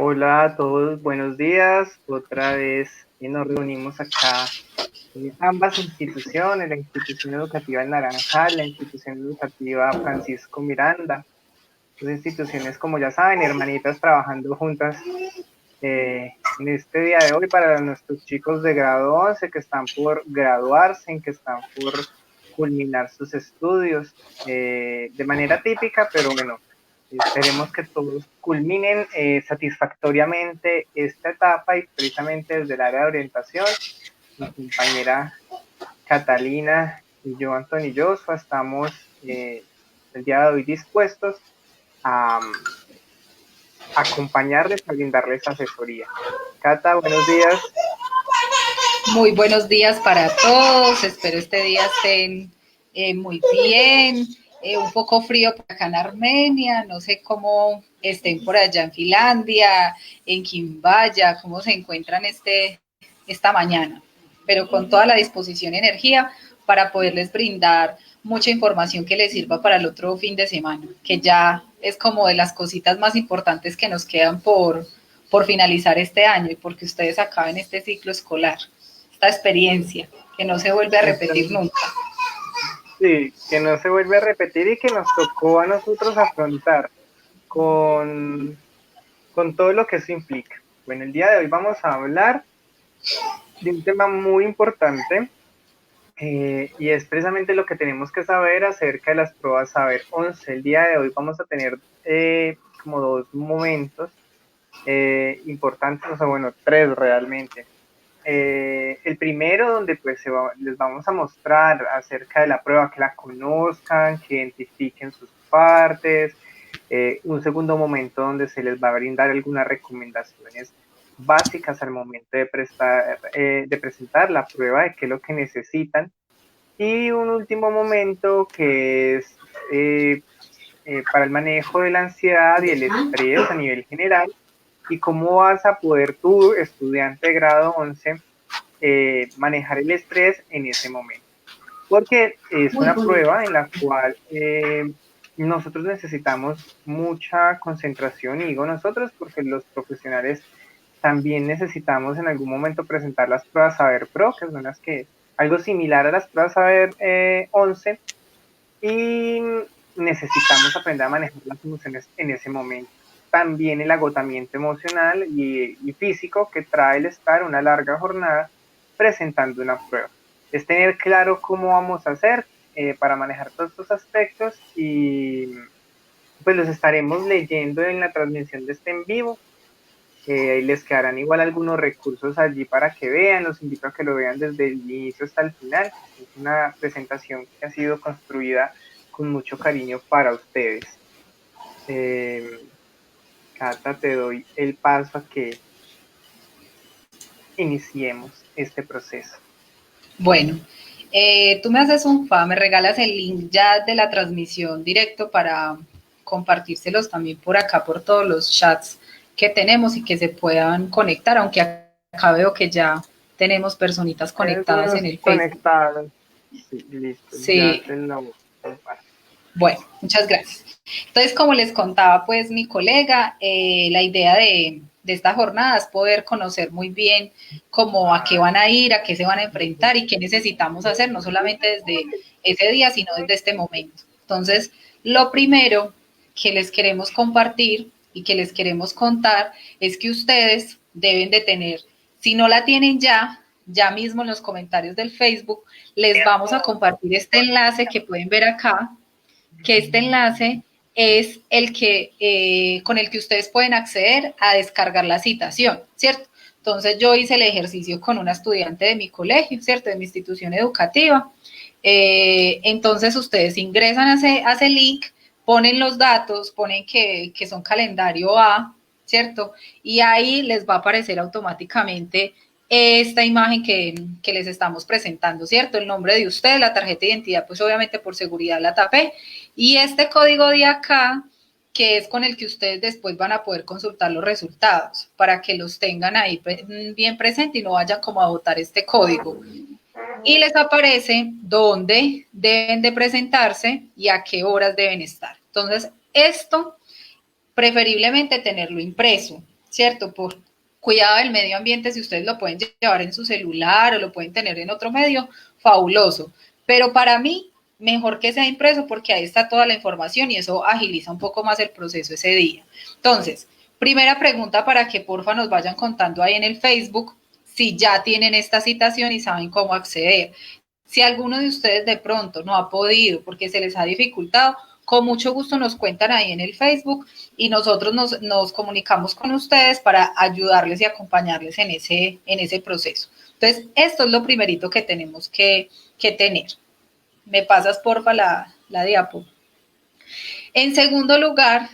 Hola a todos, buenos días. Otra vez nos reunimos acá en ambas instituciones, la institución educativa El Naranjal, la institución educativa Francisco Miranda. Dos instituciones, como ya saben, hermanitas trabajando juntas en este día de hoy para nuestros chicos de grado 11 que están por graduarse, en que están por culminar sus estudios de manera típica, pero bueno, esperemos que todos culminen satisfactoriamente esta etapa y precisamente desde el área de orientación, mi compañera Catalina y yo, Antonio Joshua, estamos el día de hoy dispuestos a acompañarles, a brindarles asesoría. Cata, buenos días. Muy buenos días para todos, espero este día estén muy bien, un poco frío por acá en Armenia, no sé cómo estén por allá en Finlandia, en Quimbaya, cómo se encuentran esta mañana, pero con toda la disposición y energía para poderles brindar mucha información que les sirva para el otro fin de semana, que ya es como de las cositas más importantes que nos quedan por finalizar este año y porque ustedes acaben este ciclo escolar, esta experiencia que no se vuelve a repetir nunca. Sí, que no se vuelve a repetir y que nos tocó a nosotros afrontar con, con todo lo que eso implica. Bueno, el día de hoy vamos a hablar de un tema muy importante y es precisamente lo que tenemos que saber acerca de las pruebas Saber 11. El día de hoy vamos a tener como dos momentos importantes, o sea, bueno, tres realmente. El primero donde pues les vamos a mostrar acerca de la prueba, que la conozcan, que identifiquen sus partes. Un segundo momento donde se les va a brindar algunas recomendaciones básicas al momento de presentar la prueba, de qué es lo que necesitan. Y un último momento que es para el manejo de la ansiedad y el estrés a nivel general y cómo vas a poder tú, estudiante de grado 11, manejar el estrés en ese momento. Porque es una prueba en la cual nosotros necesitamos mucha concentración, y digo nosotros porque los profesionales también necesitamos en algún momento presentar las pruebas Saber Pro, que son las que, algo similar a las pruebas Saber 11, y necesitamos aprender a manejar las emociones en ese momento. También el agotamiento emocional y físico que trae el estar una larga jornada presentando una prueba. Es tener claro cómo vamos a hacer para manejar todos estos aspectos y pues los estaremos leyendo en la transmisión de este en vivo. Les quedarán igual algunos recursos allí para que vean, los invito a que lo vean desde el inicio hasta el final. Es una presentación que ha sido construida con mucho cariño para ustedes. Eh, Cata, te doy el paso a que iniciemos este proceso. Bueno, tú me haces un favor, me regalas el link ya de la transmisión directo para compartírselos también por acá, por todos los chats que tenemos y que se puedan conectar, aunque acá veo que ya tenemos personitas conectadas en Algunos el Facebook. conectados. Sí, listo, ya Sí, te lo comparto. bueno, muchas gracias. Entonces, como les contaba pues mi colega, la idea de esta jornada es poder conocer muy bien cómo a qué van a ir, a qué se van a enfrentar y qué necesitamos hacer, no solamente desde ese día, sino desde este momento. Entonces, lo primero que les queremos compartir y que les queremos contar es que ustedes deben de tener, si no la tienen ya mismo en los comentarios del Facebook, les vamos a compartir este enlace que pueden ver acá, que este enlace es el que con el que ustedes pueden acceder a descargar la citación, ¿cierto? Entonces yo hice el ejercicio con una estudiante de mi colegio, ¿cierto? De mi institución educativa. Entonces ustedes ingresan a ese link, ponen los datos, ponen que son calendario A, ¿cierto? Y ahí les va a aparecer automáticamente esta imagen que les estamos presentando, ¿cierto? El nombre de usted, la tarjeta de identidad, pues obviamente por seguridad la tapé, y este código de acá, que es con el que ustedes después van a poder consultar los resultados, para que los tengan ahí bien presente y no vayan como a votar este código. Y les aparece dónde deben de presentarse y a qué horas deben estar. Entonces, esto preferiblemente tenerlo impreso, ¿cierto? Por cuidado del medio ambiente, si ustedes lo pueden llevar en su celular o lo pueden tener en otro medio, fabuloso. Pero para mí, mejor que sea impreso porque ahí está toda la información y eso agiliza un poco más el proceso ese día. Entonces, primera pregunta para que porfa nos vayan contando ahí en el Facebook si ya tienen esta citación y saben cómo acceder. Si alguno de ustedes de pronto no ha podido porque se les ha dificultado, con mucho gusto nos cuentan ahí en el Facebook y nosotros nos comunicamos con ustedes para ayudarles y acompañarles en ese proceso. Entonces, esto es lo primerito que tenemos que tener. Me pasas, porfa, la diapo. En segundo lugar,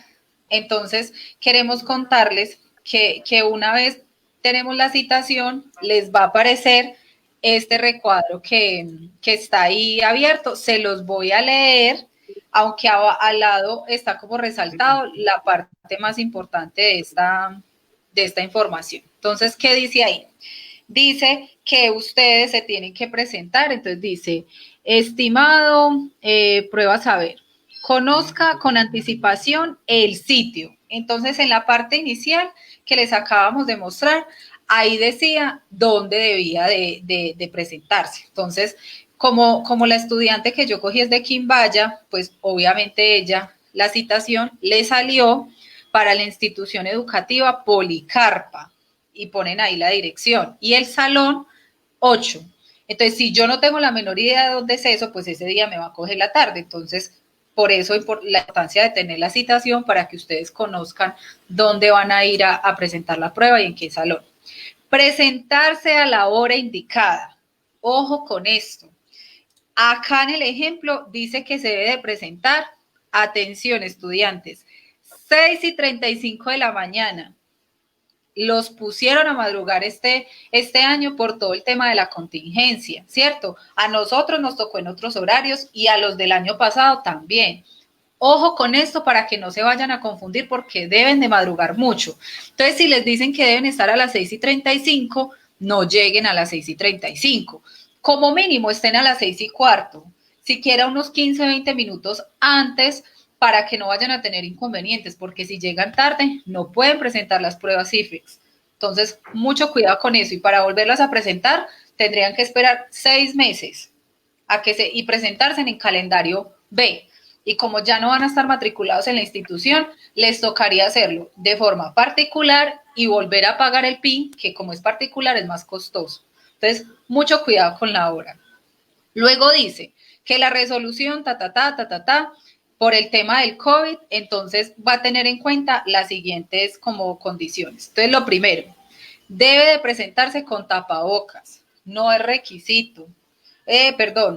entonces, queremos contarles que una vez tenemos la citación, les va a aparecer este recuadro que está ahí abierto. Se los voy a leer, aunque al lado está como resaltado la parte más importante de esta información. Entonces, ¿qué dice ahí? Dice que ustedes se tienen que presentar, entonces dice, estimado, prueba a saber, conozca con anticipación el sitio. Entonces, en la parte inicial que les acabamos de mostrar, ahí decía dónde debía de presentarse. Entonces, como la estudiante que yo cogí es de Quimbaya, pues obviamente ella, la citación le salió para la institución educativa Policarpa y ponen ahí la dirección. Y el salón 8. Entonces, si yo no tengo la menor idea de dónde es eso, pues ese día me va a coger la tarde. Entonces, por eso la importancia de tener la citación para que ustedes conozcan dónde van a ir a presentar la prueba y en qué salón. Presentarse a la hora indicada. Ojo con esto. Acá en el ejemplo dice que se debe de presentar, atención estudiantes, 6:35 de la mañana. Los pusieron a madrugar este año por todo el tema de la contingencia, ¿cierto? A nosotros nos tocó en otros horarios y a los del año pasado también. Ojo con esto para que no se vayan a confundir porque deben de madrugar mucho. Entonces, si les dicen que deben estar a las 6:35, no lleguen a las 6:35. Como mínimo estén a las 6:15, siquiera unos 15, 20 minutos antes para que no vayan a tener inconvenientes, porque si llegan tarde no pueden presentar las pruebas IFEX. Entonces, mucho cuidado con eso y para volverlas a presentar tendrían que esperar 6 meses y presentarse en el calendario B. Y como ya no van a estar matriculados en la institución, les tocaría hacerlo de forma particular y volver a pagar el PIN, que como es particular es más costoso. Entonces, mucho cuidado con la hora. Luego dice que la resolución, por el tema del COVID, entonces va a tener en cuenta las siguientes como condiciones. Entonces, lo primero, debe de presentarse con tapabocas, no es requisito.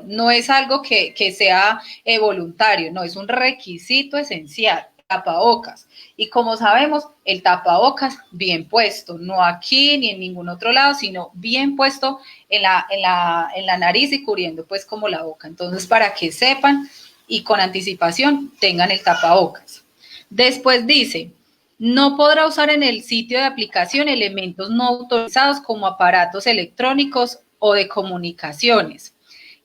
No es algo que sea voluntario, no, es un requisito esencial, tapabocas. Y como sabemos, el tapabocas bien puesto, no aquí ni en ningún otro lado, sino bien puesto en la nariz y cubriendo pues como la boca. Entonces, para que sepan y con anticipación tengan el tapabocas. Después dice, no podrá usar en el sitio de aplicación elementos no autorizados como aparatos electrónicos o de comunicaciones,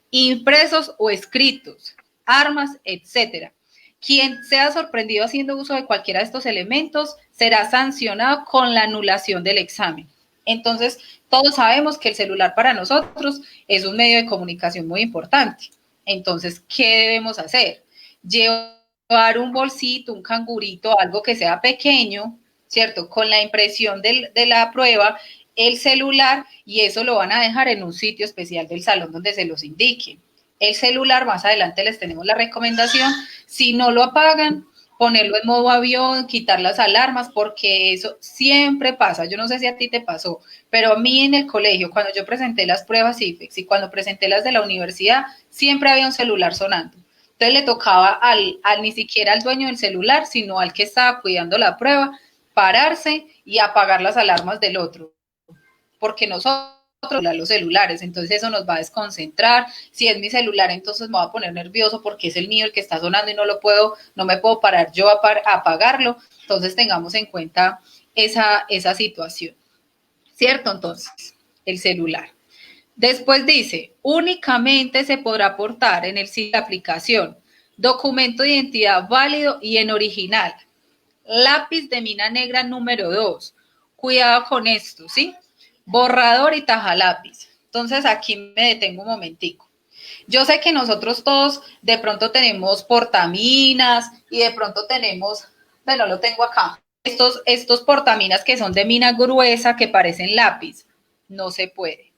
impresos o escritos, armas, etcétera. Quien sea sorprendido haciendo uso de cualquiera de estos elementos será sancionado con la anulación del examen. Entonces, todos sabemos que el celular para nosotros es un medio de comunicación muy importante. Entonces, ¿qué debemos hacer? Llevar un bolsito, un cangurito, algo que sea pequeño, ¿cierto? Con la impresión de la prueba, el celular, y eso lo van a dejar en un sitio especial del salón donde se los indique. El celular, más adelante les tenemos la recomendación, si no lo apagan, ponerlo en modo avión, quitar las alarmas, porque eso siempre pasa. Yo no sé si a ti te pasó, pero a mí en el colegio, cuando yo presenté las pruebas IFEX y cuando presenté las de la universidad, siempre había un celular sonando. Entonces le tocaba al ni siquiera al dueño del celular, sino al que estaba cuidando la prueba, pararse y apagar las alarmas del otro, porque nosotros los celulares, entonces eso nos va a desconcentrar. Si es mi celular, entonces me va a poner nervioso porque es el mío el que está sonando y no me puedo parar yo a apagarlo. Entonces tengamos en cuenta esa situación, ¿cierto? Entonces, el celular. Después dice, únicamente se podrá aportar en el sitio de aplicación documento de identidad válido y en original, lápiz de mina negra número 2, Cuidado con esto, ¿sí? Borrador y tajalápiz. Entonces aquí me detengo un momentico. Yo sé que nosotros todos de pronto tenemos portaminas y de pronto tenemos, bueno, lo tengo acá, estos portaminas que son de mina gruesa que parecen lápiz. No se puede.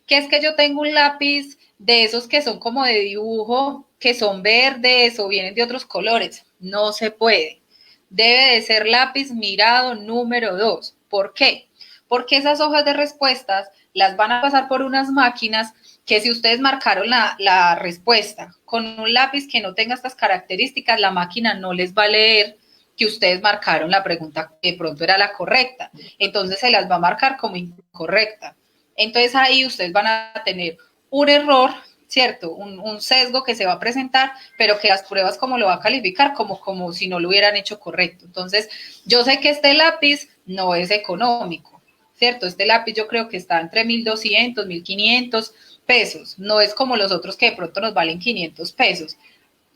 Que es que yo tengo un lápiz de esos que son como de dibujo, que son verdes o vienen de otros colores. No se puede. Debe de ser lápiz mirado número 2. ¿Por qué? Porque esas hojas de respuestas las van a pasar por unas máquinas que si ustedes marcaron la respuesta con un lápiz que no tenga estas características, la máquina no les va a leer que ustedes marcaron la pregunta que de pronto era la correcta. Entonces se las va a marcar como incorrecta. Entonces ahí ustedes van a tener un error, ¿cierto? Un sesgo que se va a presentar, pero que las pruebas como lo va a calificar como si no lo hubieran hecho correcto. Entonces, yo sé que este lápiz no es económico, ¿cierto? Este lápiz yo creo que está entre 1,200, 1,500 pesos. No es como los otros que de pronto nos valen 500 pesos.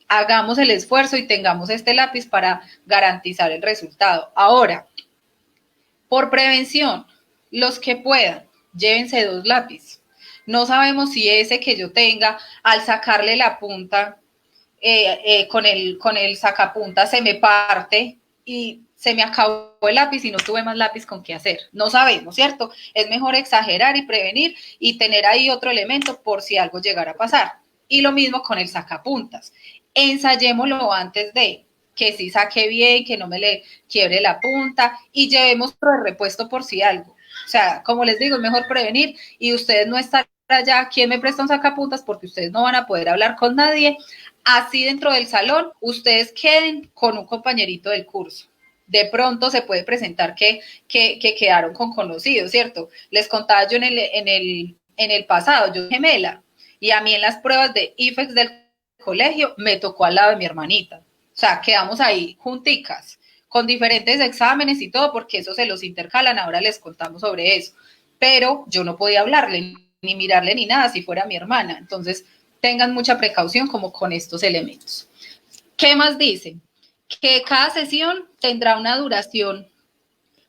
Hagamos el esfuerzo y tengamos este lápiz para garantizar el resultado. Ahora, por prevención, los que puedan, llévense 2 lápices. No sabemos si ese que yo tenga, al sacarle la punta, con el sacapunta se me parte y se me acabó el lápiz y no tuve más lápiz con qué hacer. No sabemos, ¿cierto? Es mejor exagerar y prevenir y tener ahí otro elemento por si algo llegara a pasar. Y lo mismo con el sacapuntas. Ensayémoslo antes de que sí saque bien, que no me le quiebre la punta y llevemos otro repuesto por si algo. O sea, como les digo, es mejor prevenir y ustedes no estar allá, ¿quién me presta un sacapuntas? Porque ustedes no van a poder hablar con nadie. Así dentro del salón, ustedes queden con un compañerito del curso. De pronto se puede presentar que quedaron con conocidos, ¿cierto? Les contaba yo en el pasado, yo gemela, y a mí en las pruebas de IFEX del colegio me tocó al lado de mi hermanita. O sea, quedamos ahí junticas, con diferentes exámenes y todo, porque eso se los intercalan, ahora les contamos sobre eso. Pero yo no podía hablarle, ni mirarle, ni nada, si fuera mi hermana. Entonces, tengan mucha precaución como con estos elementos. ¿Qué más dice? Que cada sesión tendrá una duración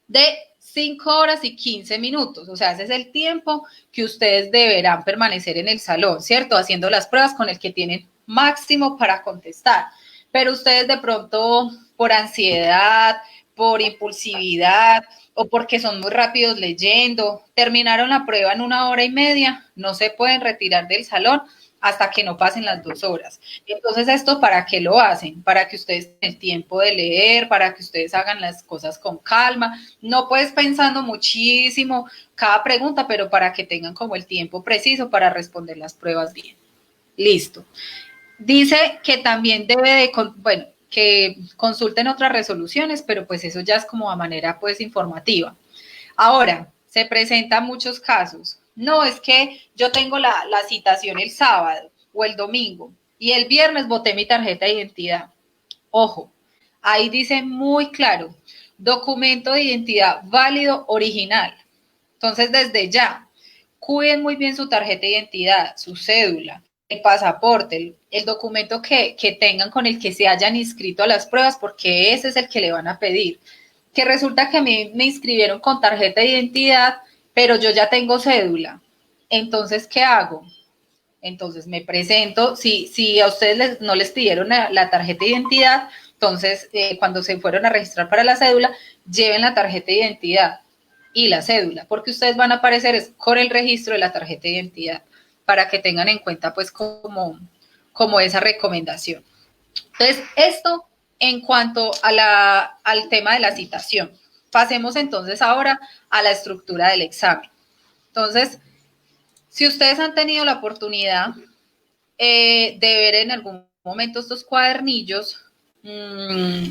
de 5 horas y 15 minutos, o sea, ese es el tiempo que ustedes deberán permanecer en el salón, ¿cierto? Haciendo las pruebas con el que tienen máximo para contestar, pero ustedes de pronto por ansiedad, por impulsividad o porque son muy rápidos leyendo, terminaron la prueba en 1 hora y media, no se pueden retirar del salón hasta que no pasen las 2 horas. Entonces, ¿esto para qué lo hacen? Para que ustedes tengan el tiempo de leer, para que ustedes hagan las cosas con calma, no pues pensando muchísimo cada pregunta, pero para que tengan como el tiempo preciso para responder las pruebas bien. Listo. Dice que también debe de, bueno, que consulten otras resoluciones, pero pues eso ya es como a manera pues informativa. Ahora, se presentan muchos casos. No, es que yo tengo la citación el sábado o el domingo y el viernes boté mi tarjeta de identidad. Ojo, ahí dice muy claro, documento de identidad válido original. Entonces, desde ya, cuiden muy bien su tarjeta de identidad, su cédula, el pasaporte, el documento que tengan con el que se hayan inscrito a las pruebas, porque ese es el que le van a pedir. Que resulta que a mí me inscribieron con tarjeta de identidad, pero yo ya tengo cédula. Entonces, ¿qué hago? Entonces me presento, si a ustedes no les pidieron la tarjeta de identidad, entonces cuando se fueron a registrar para la cédula, lleven la tarjeta de identidad y la cédula, porque ustedes van a aparecer con el registro de la tarjeta de identidad, para que tengan en cuenta pues como esa recomendación. Entonces, esto en cuanto al tema de la citación. Pasemos entonces ahora a la estructura del examen. Entonces, si ustedes han tenido la oportunidad de ver en algún momento estos cuadernillos,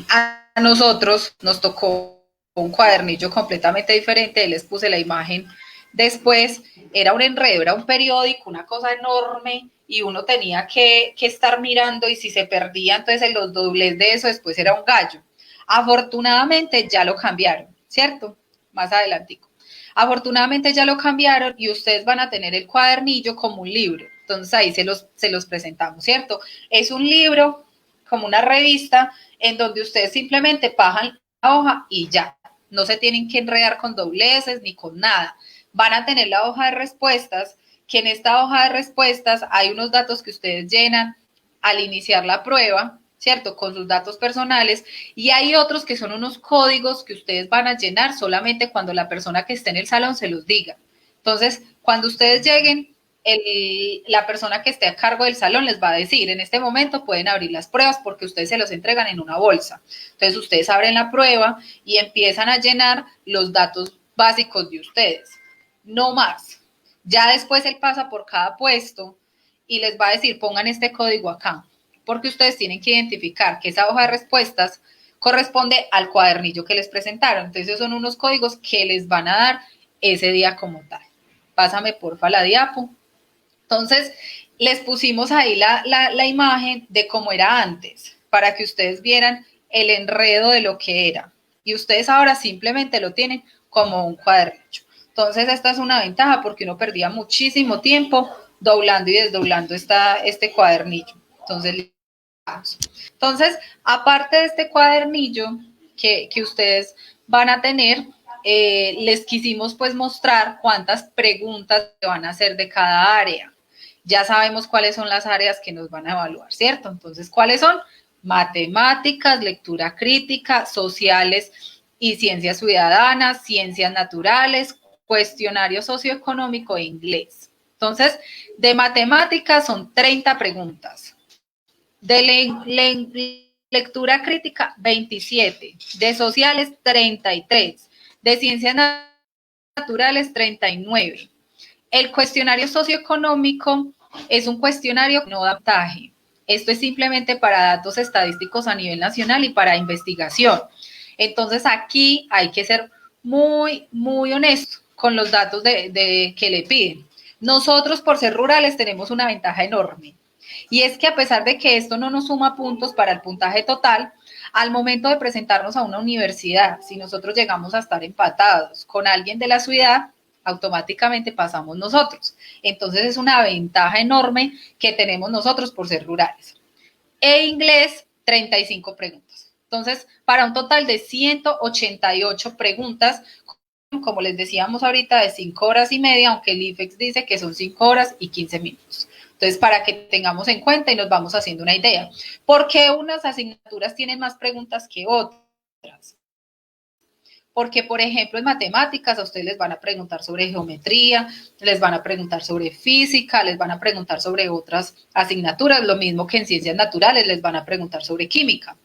a nosotros nos tocó un cuadernillo completamente diferente, les puse la imagen después, era un enredo, era un periódico, una cosa enorme, y uno tenía que estar mirando, y si se perdía, entonces en los dobles de eso después era un gallo. Afortunadamente ya lo cambiaron, ¿cierto? Más adelantico. Afortunadamente ya lo cambiaron y ustedes van a tener el cuadernillo como un libro. Entonces ahí se los presentamos, ¿cierto? Es un libro como una revista en donde ustedes simplemente pasan la hoja y ya. no se tienen que enredar con dobleces ni con nada. Van a tener la hoja de respuestas, que en esta hoja de respuestas hay unos datos que ustedes llenan al iniciar la prueba, ¿cierto? Con sus datos personales, y hay otros que son unos códigos que ustedes van a llenar solamente cuando la persona que esté en el salón se los diga. Entonces, cuando ustedes lleguen, la persona que esté a cargo del salón les va a decir, en este momento pueden abrir las pruebas porque ustedes se los entregan en una bolsa. Entonces, ustedes abren la prueba y empiezan a llenar los datos básicos de ustedes. No más. Ya después él pasa por cada puesto y les va a decir, pongan este código acá, porque ustedes tienen que identificar que esa hoja de respuestas corresponde al cuadernillo que les presentaron. Entonces, son unos códigos que les van a dar ese día como tal. Pásame porfa la diapo. Entonces, les pusimos ahí la imagen de cómo era antes, para que ustedes vieran el enredo de lo que era. Y ustedes ahora simplemente lo tienen como un cuadernillo. Entonces, esta es una ventaja porque uno perdía muchísimo tiempo doblando y desdoblando este cuadernillo. Entonces, aparte de este cuadernillo que ustedes van a tener, les quisimos pues mostrar cuántas preguntas se van a hacer de cada área. Ya sabemos cuáles son las áreas que nos van a evaluar, ¿cierto? Entonces, ¿cuáles son? Matemáticas, lectura crítica, sociales y ciencias ciudadanas, ciencias naturales, cuestionario socioeconómico e inglés. Entonces, de matemáticas son 30 preguntas. De lectura crítica, 27. De sociales, 33. De ciencias naturales, 39. El cuestionario socioeconómico es un cuestionario que no da puntaje. Esto es simplemente para datos estadísticos a nivel nacional y para investigación. Entonces, aquí hay que ser muy honesto con los datos que le piden. Nosotros, por ser rurales, tenemos una ventaja enorme. Y es que a pesar de que esto no nos suma puntos para el puntaje total, al momento de presentarnos a una universidad, si nosotros llegamos a estar empatados con alguien de la ciudad, automáticamente pasamos nosotros. Entonces es una ventaja enorme que tenemos nosotros por ser rurales. E inglés, 35 preguntas. Entonces, para un total de 188 preguntas, como les decíamos ahorita, de 5 horas y media, aunque el IFEX dice que son 5 horas y 15 minutos. Entonces, para que tengamos en cuenta y nos vamos haciendo una idea. ¿Por qué unas asignaturas tienen más preguntas que otras? Porque, por ejemplo, en matemáticas a ustedes les van a preguntar sobre geometría, les van a preguntar sobre física, les van a preguntar sobre otras asignaturas, lo mismo que en ciencias naturales les van a preguntar sobre química.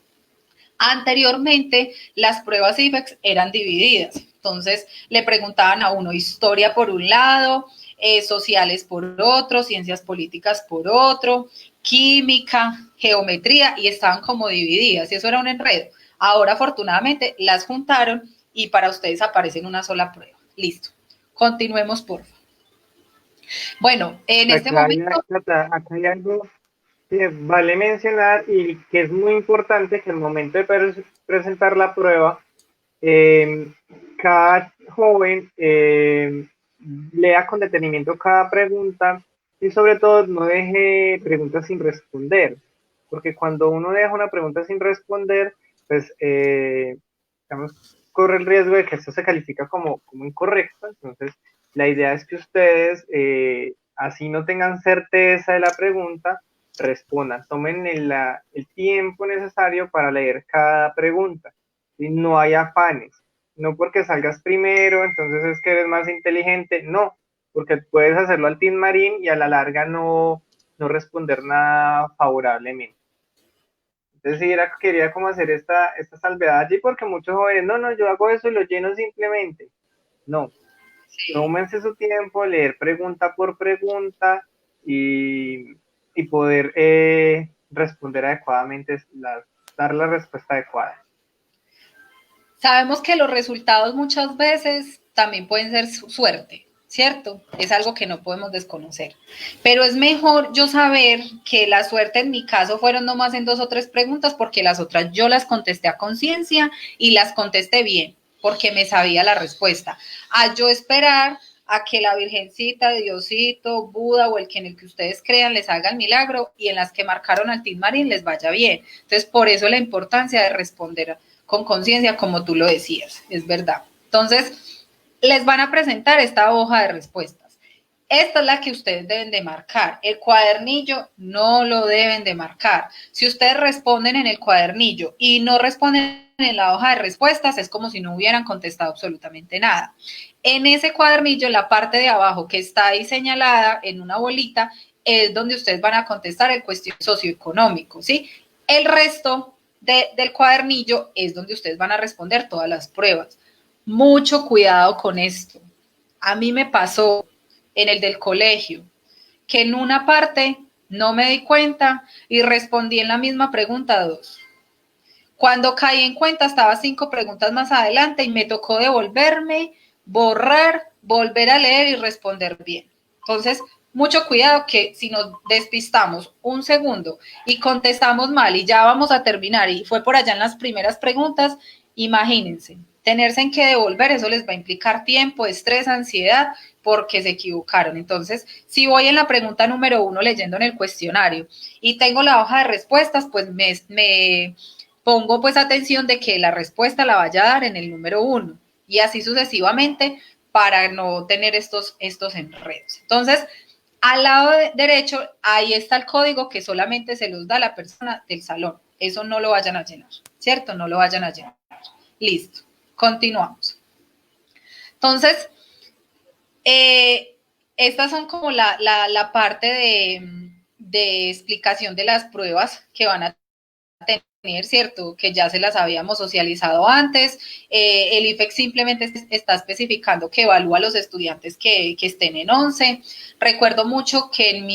Anteriormente, las pruebas IFEX eran divididas, entonces le preguntaban a uno historia por un lado, sociales por otro, ciencias políticas por otro, química, geometría, y estaban como divididas, y eso era un enredo. Ahora, afortunadamente, las juntaron y para ustedes aparece en una sola prueba. Listo. Continuemos, por favor. Bueno, en este momento... Acá hay algo que vale mencionar y que es muy importante, que al momento de presentar la prueba, cada joven lea con detenimiento cada pregunta y sobre todo no deje preguntas sin responder, porque cuando uno deja una pregunta sin responder, pues digamos, corre el riesgo de que esto se califica como incorrecto. Entonces, la idea es que ustedes, así no tengan certeza de la pregunta, respondan, tomen el tiempo necesario para leer cada pregunta y no hay afanes, no porque salgas primero, entonces es que eres más inteligente, no, porque puedes hacerlo al Team Marín y a la larga no responder nada favorablemente. Entonces sí, quería como hacer esta salvedad allí porque muchos jóvenes, no, yo hago eso y lo lleno simplemente. No, tómense su tiempo, leer pregunta por pregunta y poder responder adecuadamente, dar la respuesta adecuada. Sabemos que los resultados muchas veces también pueden ser suerte, ¿cierto? Es algo que no podemos desconocer. Pero es mejor yo saber que la suerte en mi caso fueron nomás en 2 o 3 preguntas porque las otras yo las contesté a conciencia y las contesté bien porque me sabía la respuesta. A yo esperar a que la Virgencita, Diosito, Buda o el que en el que ustedes crean les haga el milagro y en las que marcaron al Team Marín les vaya bien. Entonces, por eso la importancia de responder con conciencia, como tú lo decías, es verdad. Entonces, les van a presentar esta hoja de respuestas. Esta es la que ustedes deben de marcar. El cuadernillo no lo deben de marcar. Si ustedes responden en el cuadernillo y no responden en la hoja de respuestas, es como si no hubieran contestado absolutamente nada. En ese cuadernillo, la parte de abajo que está ahí señalada en una bolita, es donde ustedes van a contestar el cuestionario socioeconómico, ¿sí? El resto del cuadernillo es donde ustedes van a responder todas las pruebas. Mucho cuidado con esto. A mí me pasó en el del colegio, que en una parte no me di cuenta y respondí en la misma pregunta 2. Cuando caí en cuenta estaba 5 preguntas más adelante y me tocó devolverme, borrar, volver a leer y responder bien. Entonces, mucho cuidado que si nos despistamos un segundo y contestamos mal y ya vamos a terminar y fue por allá en las primeras preguntas, imagínense, tenerse en que devolver, eso les va a implicar tiempo, estrés, ansiedad, porque se equivocaron. Entonces, si voy en la pregunta número 1 leyendo en el cuestionario y tengo la hoja de respuestas, pues me pongo pues atención de que la respuesta la vaya a dar en el número 1 y así sucesivamente para no tener estos enredos. Entonces, al lado derecho, ahí está el código que solamente se los da la persona del salón. Eso no lo vayan a llenar, ¿cierto? No lo vayan a llenar. Listo. Continuamos. Entonces, estas son como la parte de explicación de las pruebas que van a tener, ¿cierto? Que ya se las habíamos socializado antes. El IFEX simplemente está especificando que evalúa a los estudiantes que estén en 11. Recuerdo mucho que en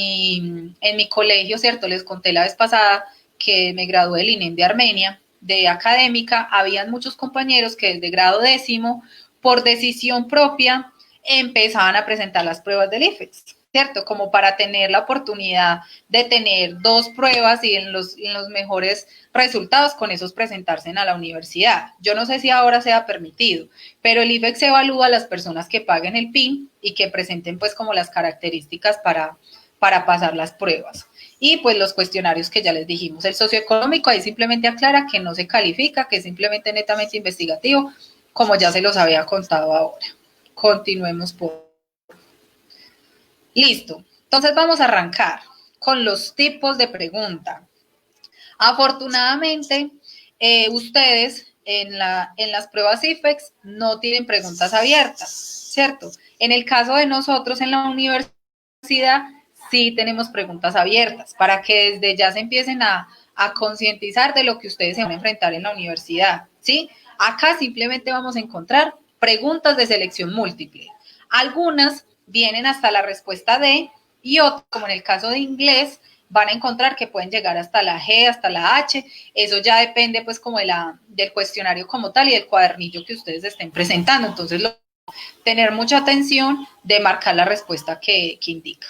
mi colegio, ¿cierto? Les conté la vez pasada que me gradué del INEM de Armenia, de académica. Habían muchos compañeros que desde grado 10º, por decisión propia, empezaban a presentar las pruebas del IFEX, ¿cierto? Como para tener la oportunidad de tener 2 pruebas y en los mejores resultados con esos presentarse a la universidad. Yo no sé si ahora sea permitido, pero el IFEX evalúa a las personas que paguen el PIN y que presenten pues como las características para pasar las pruebas. Y pues los cuestionarios que ya les dijimos. El socioeconómico ahí simplemente aclara que no se califica, que es simplemente netamente investigativo, como ya se los había contado ahora. Continuemos por... Listo. Entonces vamos a arrancar con los tipos de pregunta. Afortunadamente, ustedes en las pruebas IFEX no tienen preguntas abiertas, ¿cierto? En el caso de nosotros en la universidad sí tenemos preguntas abiertas para que desde ya se empiecen a concientizar de lo que ustedes se van a enfrentar en la universidad, ¿sí? Acá simplemente vamos a encontrar preguntas de selección múltiple. Algunas vienen hasta la respuesta D y otras, como en el caso de inglés, van a encontrar que pueden llegar hasta la G, hasta la H. Eso ya depende pues como del cuestionario como tal y del cuadernillo que ustedes estén presentando. Entonces, tener mucha atención de marcar la respuesta que indica.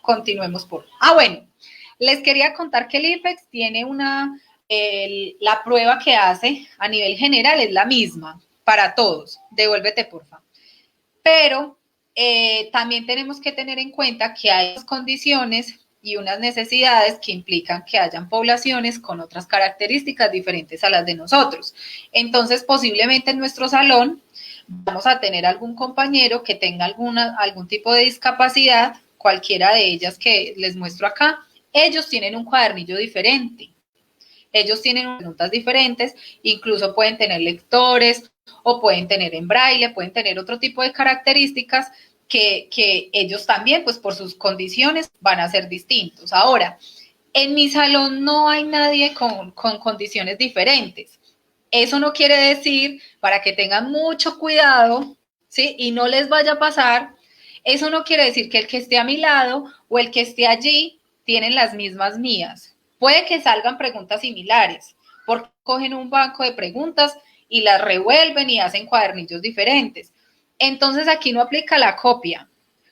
Continuemos por... bueno, les quería contar que el IFEX tiene la prueba que hace a nivel general es la misma para todos. Devuélvete, porfa. Pero también tenemos que tener en cuenta que hay condiciones y unas necesidades que implican que hayan poblaciones con otras características diferentes a las de nosotros. Entonces, posiblemente en nuestro salón vamos a tener algún compañero que tenga algún tipo de discapacidad, cualquiera de ellas que les muestro acá. Ellos tienen un cuadernillo diferente. Ellos tienen preguntas diferentes, incluso pueden tener lectores o pueden tener en braille, pueden tener otro tipo de características que ellos también, pues por sus condiciones, van a ser distintos. Ahora, en mi salón no hay nadie con condiciones diferentes. Eso no quiere decir, para que tengan mucho cuidado, ¿sí? Y no les vaya a pasar, eso no quiere decir que el que esté a mi lado o el que esté allí tienen las mismas mías. Puede que salgan preguntas similares, porque cogen un banco de preguntas y las revuelven y hacen cuadernillos diferentes. Entonces aquí no aplica la copia,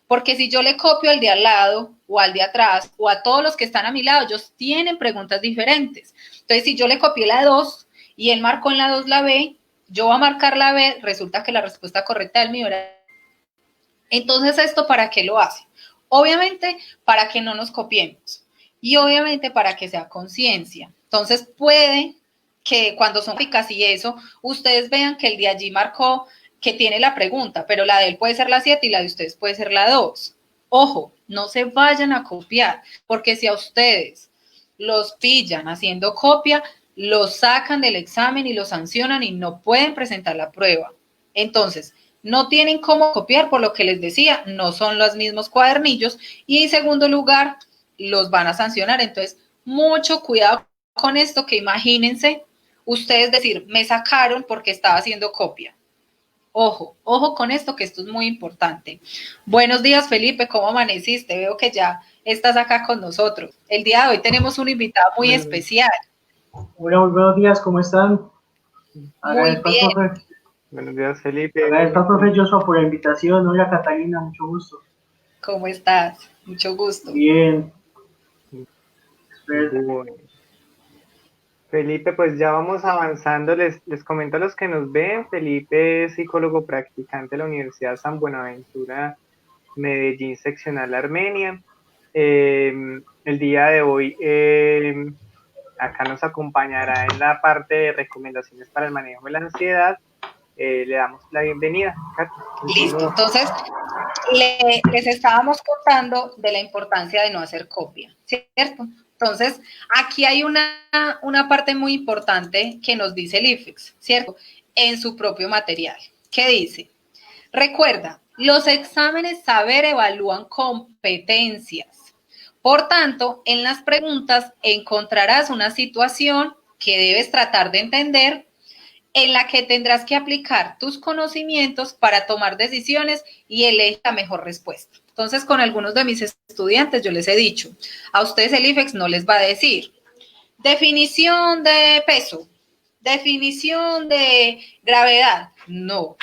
porque si yo le copio al de al lado o al de atrás o a todos los que están a mi lado, ellos tienen preguntas diferentes. Entonces, si yo le copié la 2 y él marcó en la 2 la B, yo voy a marcar la B, resulta que la respuesta correcta del mío era... Entonces, ¿esto para qué lo hace? Obviamente, para que no nos copiemos y obviamente para que sea conciencia. Entonces, puede que cuando son gráficas y eso, ustedes vean que el de allí marcó que tiene la pregunta, pero la de él puede ser la 7 y la de ustedes puede ser la 2. Ojo, no se vayan a copiar, porque si a ustedes los pillan haciendo copia, los sacan del examen y los sancionan y no pueden presentar la prueba. Entonces, no tienen cómo copiar, por lo que les decía, no son los mismos cuadernillos y en segundo lugar, los van a sancionar. Entonces, mucho cuidado con esto, que imagínense ustedes decir, me sacaron porque estaba haciendo copia. Ojo, ojo con esto, que esto es muy importante. Buenos días, Felipe, ¿cómo amaneciste? Veo que ya estás acá con nosotros. El día de hoy tenemos un invitado muy Bueno, especial. hola, muy buenos días, ¿cómo están? Muy bien. Buenos días, Felipe. Agradezco al profe Joshua por la invitación. Hola, Catalina, mucho gusto. ¿Cómo estás? Mucho gusto. Bien. Bueno. Felipe, pues ya vamos avanzando. Les comento a los que nos ven. Felipe es psicólogo practicante de la Universidad San Buenaventura, Medellín, seccional Armenia. El día de hoy acá nos acompañará en la parte de recomendaciones para el manejo de la ansiedad. Le damos la bienvenida. Listo. Entonces, les estábamos contando de la importancia de no hacer copia, ¿cierto? Entonces, aquí hay una parte muy importante que nos dice el IFEX, ¿cierto? En su propio material. ¿Qué dice? Recuerda, los exámenes saber evalúan competencias. Por tanto, en las preguntas encontrarás una situación que debes tratar de entender, en la que tendrás que aplicar tus conocimientos para tomar decisiones y elegir la mejor respuesta. Entonces, con algunos de mis estudiantes yo les he dicho, a ustedes el IFEX no les va a decir definición de peso, definición de gravedad, no,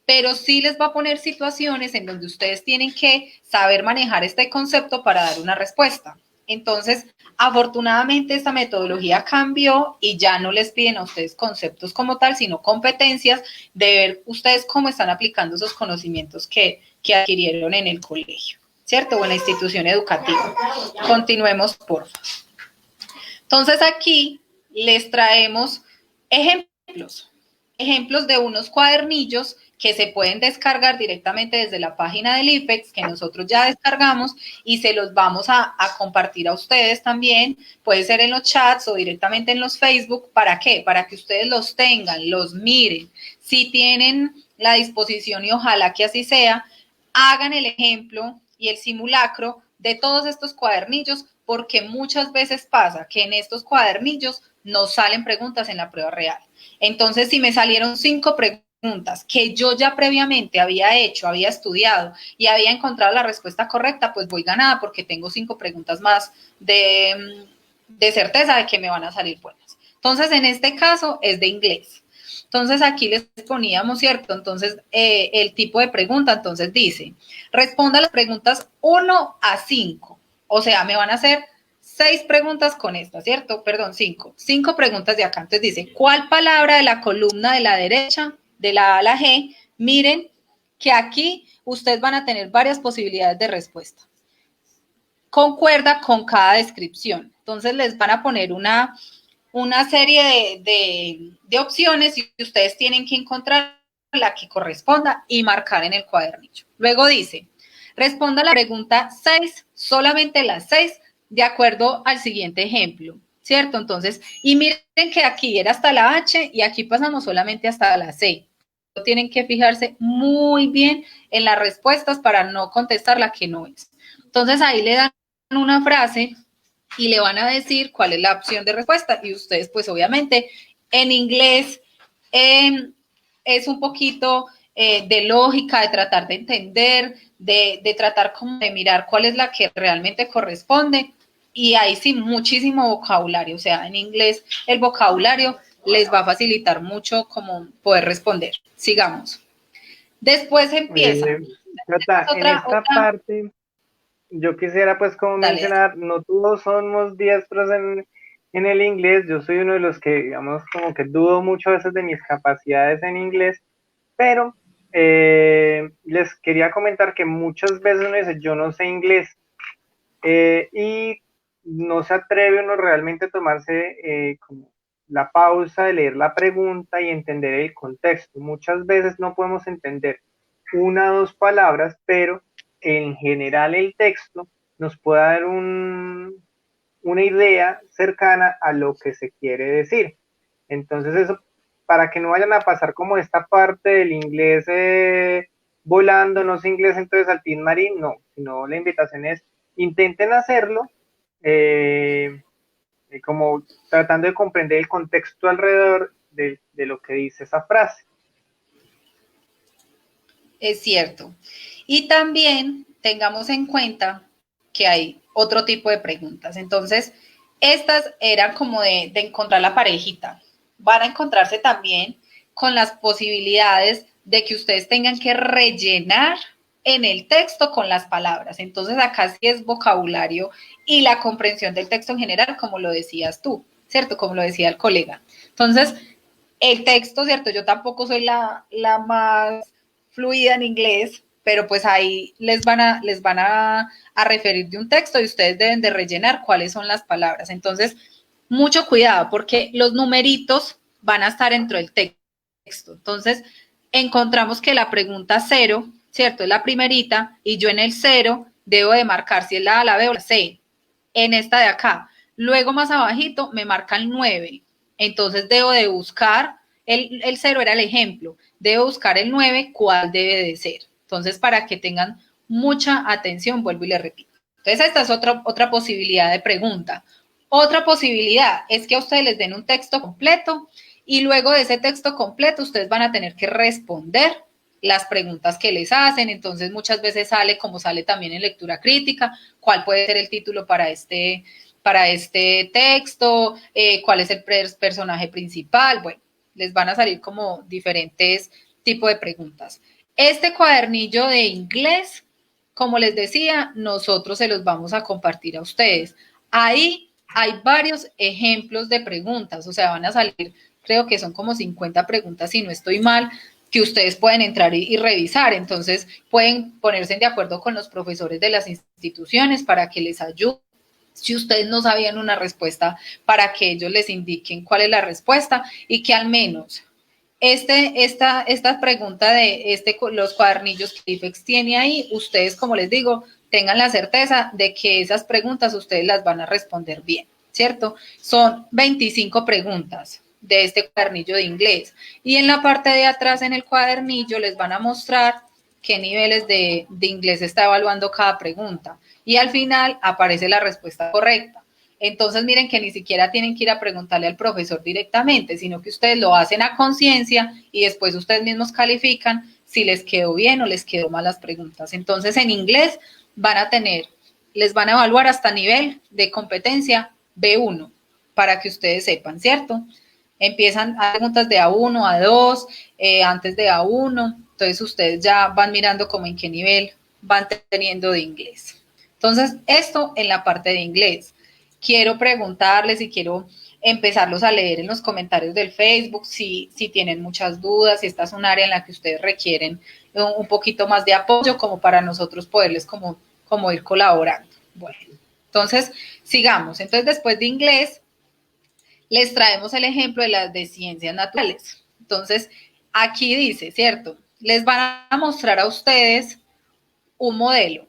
pero sí les va a poner situaciones en donde ustedes tienen que saber manejar este concepto para dar una respuesta. Entonces, afortunadamente esta metodología cambió y ya no les piden a ustedes conceptos como tal, sino competencias de ver ustedes cómo están aplicando esos conocimientos que adquirieron en el colegio, ¿cierto? O en la institución educativa. Continuemos, por favor. Entonces, aquí les traemos ejemplos de unos cuadernillos que se pueden descargar directamente desde la página del IFEX, que nosotros ya descargamos y se los vamos a compartir a ustedes también, puede ser en los chats o directamente en los Facebook. ¿Para qué? Para que ustedes los tengan, los miren, si tienen la disposición y ojalá que así sea, hagan el ejemplo y el simulacro de todos estos cuadernillos, porque muchas veces pasa que en estos cuadernillos nos salen preguntas en la prueba real. Entonces, si me salieron 5 preguntas que yo ya previamente había hecho, había estudiado y había encontrado la respuesta correcta, pues voy ganada porque tengo 5 preguntas más de certeza de que me van a salir buenas. Entonces, en este caso es de inglés. Entonces, aquí les poníamos, ¿cierto? Entonces, el tipo de pregunta, entonces dice, responda las preguntas 1 a 5. O sea, me van a hacer 6 preguntas con esta, ¿cierto? Perdón, 5. 5 preguntas de acá. Entonces dice, ¿cuál palabra de la columna de la derecha, de la A a la G? Miren que aquí ustedes van a tener varias posibilidades de respuesta. Concuerda con cada descripción. Entonces les van a poner una serie de opciones y ustedes tienen que encontrar la que corresponda y marcar en el cuadernillo. Luego dice, responda la pregunta 6, solamente las 6, de acuerdo al siguiente ejemplo, ¿cierto? Entonces, y miren que aquí era hasta la H y aquí pasamos solamente hasta la C. Tienen que fijarse muy bien en las respuestas para no contestar la que no es. Entonces, ahí le dan una frase y le van a decir cuál es la opción de respuesta y ustedes pues obviamente en inglés es un poquito de lógica, de tratar de entender, de tratar como de mirar cuál es la que realmente corresponde y ahí sí muchísimo vocabulario, o sea, en inglés el vocabulario les va a facilitar mucho como poder responder. Sigamos. Después empieza. En esta parte, yo quisiera pues como Dale. mencionar, no todos somos diestros en el inglés, yo soy uno de los que, digamos, como que dudo mucho a veces de mis capacidades en inglés, pero les quería comentar que muchas veces uno dice, yo no sé inglés, y no se atreve uno realmente a tomarse como la pausa de leer la pregunta y entender el contexto. Muchas veces no podemos entender una o dos palabras, pero en general el texto nos puede dar una idea cercana a lo que se quiere decir. Entonces eso, para que no vayan a pasar como esta parte del inglés volando, no sé inglés, entonces al tin marín, no, sino la invitación es intenten hacerlo, eh, como tratando de comprender el contexto alrededor de lo que dice esa frase. Es cierto. Y también tengamos en cuenta que hay otro tipo de preguntas. Entonces, estas eran como de encontrar la parejita. Van a encontrarse también con las posibilidades de que ustedes tengan que rellenar en el texto con las palabras. Entonces, acá sí es vocabulario y la comprensión del texto en general, como lo decías tú, ¿cierto? Como lo decía el colega. Entonces, el texto, ¿cierto? Yo tampoco soy la más fluida en inglés, pero pues ahí les van a referir de un texto y ustedes deben de rellenar cuáles son las palabras. Entonces, mucho cuidado porque los numeritos van a estar dentro del texto. Entonces, encontramos que la pregunta 0, ¿cierto? Es la primerita y yo en el 0 debo de marcar si es la A, la B o la C. En esta de acá. Luego más abajito me marca el 9. Entonces debo de buscar, el 0 era el ejemplo, debo buscar el 9, ¿cuál debe de ser? Entonces, para que tengan mucha atención, vuelvo y le repito. Entonces, esta es otra posibilidad de pregunta. Otra posibilidad es que a ustedes les den un texto completo y luego de ese texto completo ustedes van a tener que responder las preguntas que les hacen. Entonces, muchas veces sale, como sale también en lectura crítica, cuál puede ser el título para este texto, cuál es el personaje principal. Bueno, les van a salir como diferentes tipos de preguntas. Este cuadernillo de inglés, como les decía, nosotros se los vamos a compartir a ustedes. Ahí hay varios ejemplos de preguntas, o sea, van a salir, creo que son como 50 preguntas, si no estoy mal, que ustedes pueden entrar y revisar. Entonces, pueden ponerse de acuerdo con los profesores de las instituciones para que les ayuden. Si ustedes no sabían una respuesta, para que ellos les indiquen cuál es la respuesta y que al menos esta pregunta de los cuadernillos que IFEX tiene ahí, ustedes, como les digo, tengan la certeza de que esas preguntas ustedes las van a responder bien, ¿cierto? Son 25 preguntas de este cuadernillo de inglés y en la parte de atrás en el cuadernillo les van a mostrar qué niveles de inglés está evaluando cada pregunta y al final aparece la respuesta correcta. Entonces, miren que ni siquiera tienen que ir a preguntarle al profesor directamente, sino que ustedes lo hacen a conciencia y después ustedes mismos califican si les quedó bien o les quedó mal las preguntas. Entonces, en inglés les van a evaluar hasta nivel de competencia B1 para que ustedes sepan, ¿cierto? Empiezan a preguntas de A1, A2, antes de A1, entonces ustedes ya van mirando como en qué nivel van teniendo de inglés. Entonces, esto en la parte de inglés. Quiero preguntarles y quiero empezarlos a leer en los comentarios del Facebook si tienen muchas dudas, si esta es un área en la que ustedes requieren un poquito más de apoyo como para nosotros poderles como ir colaborando. Bueno, entonces sigamos. Entonces después de inglés les traemos el ejemplo de las de ciencias naturales. Entonces aquí dice, ¿cierto? Les van a mostrar a ustedes un modelo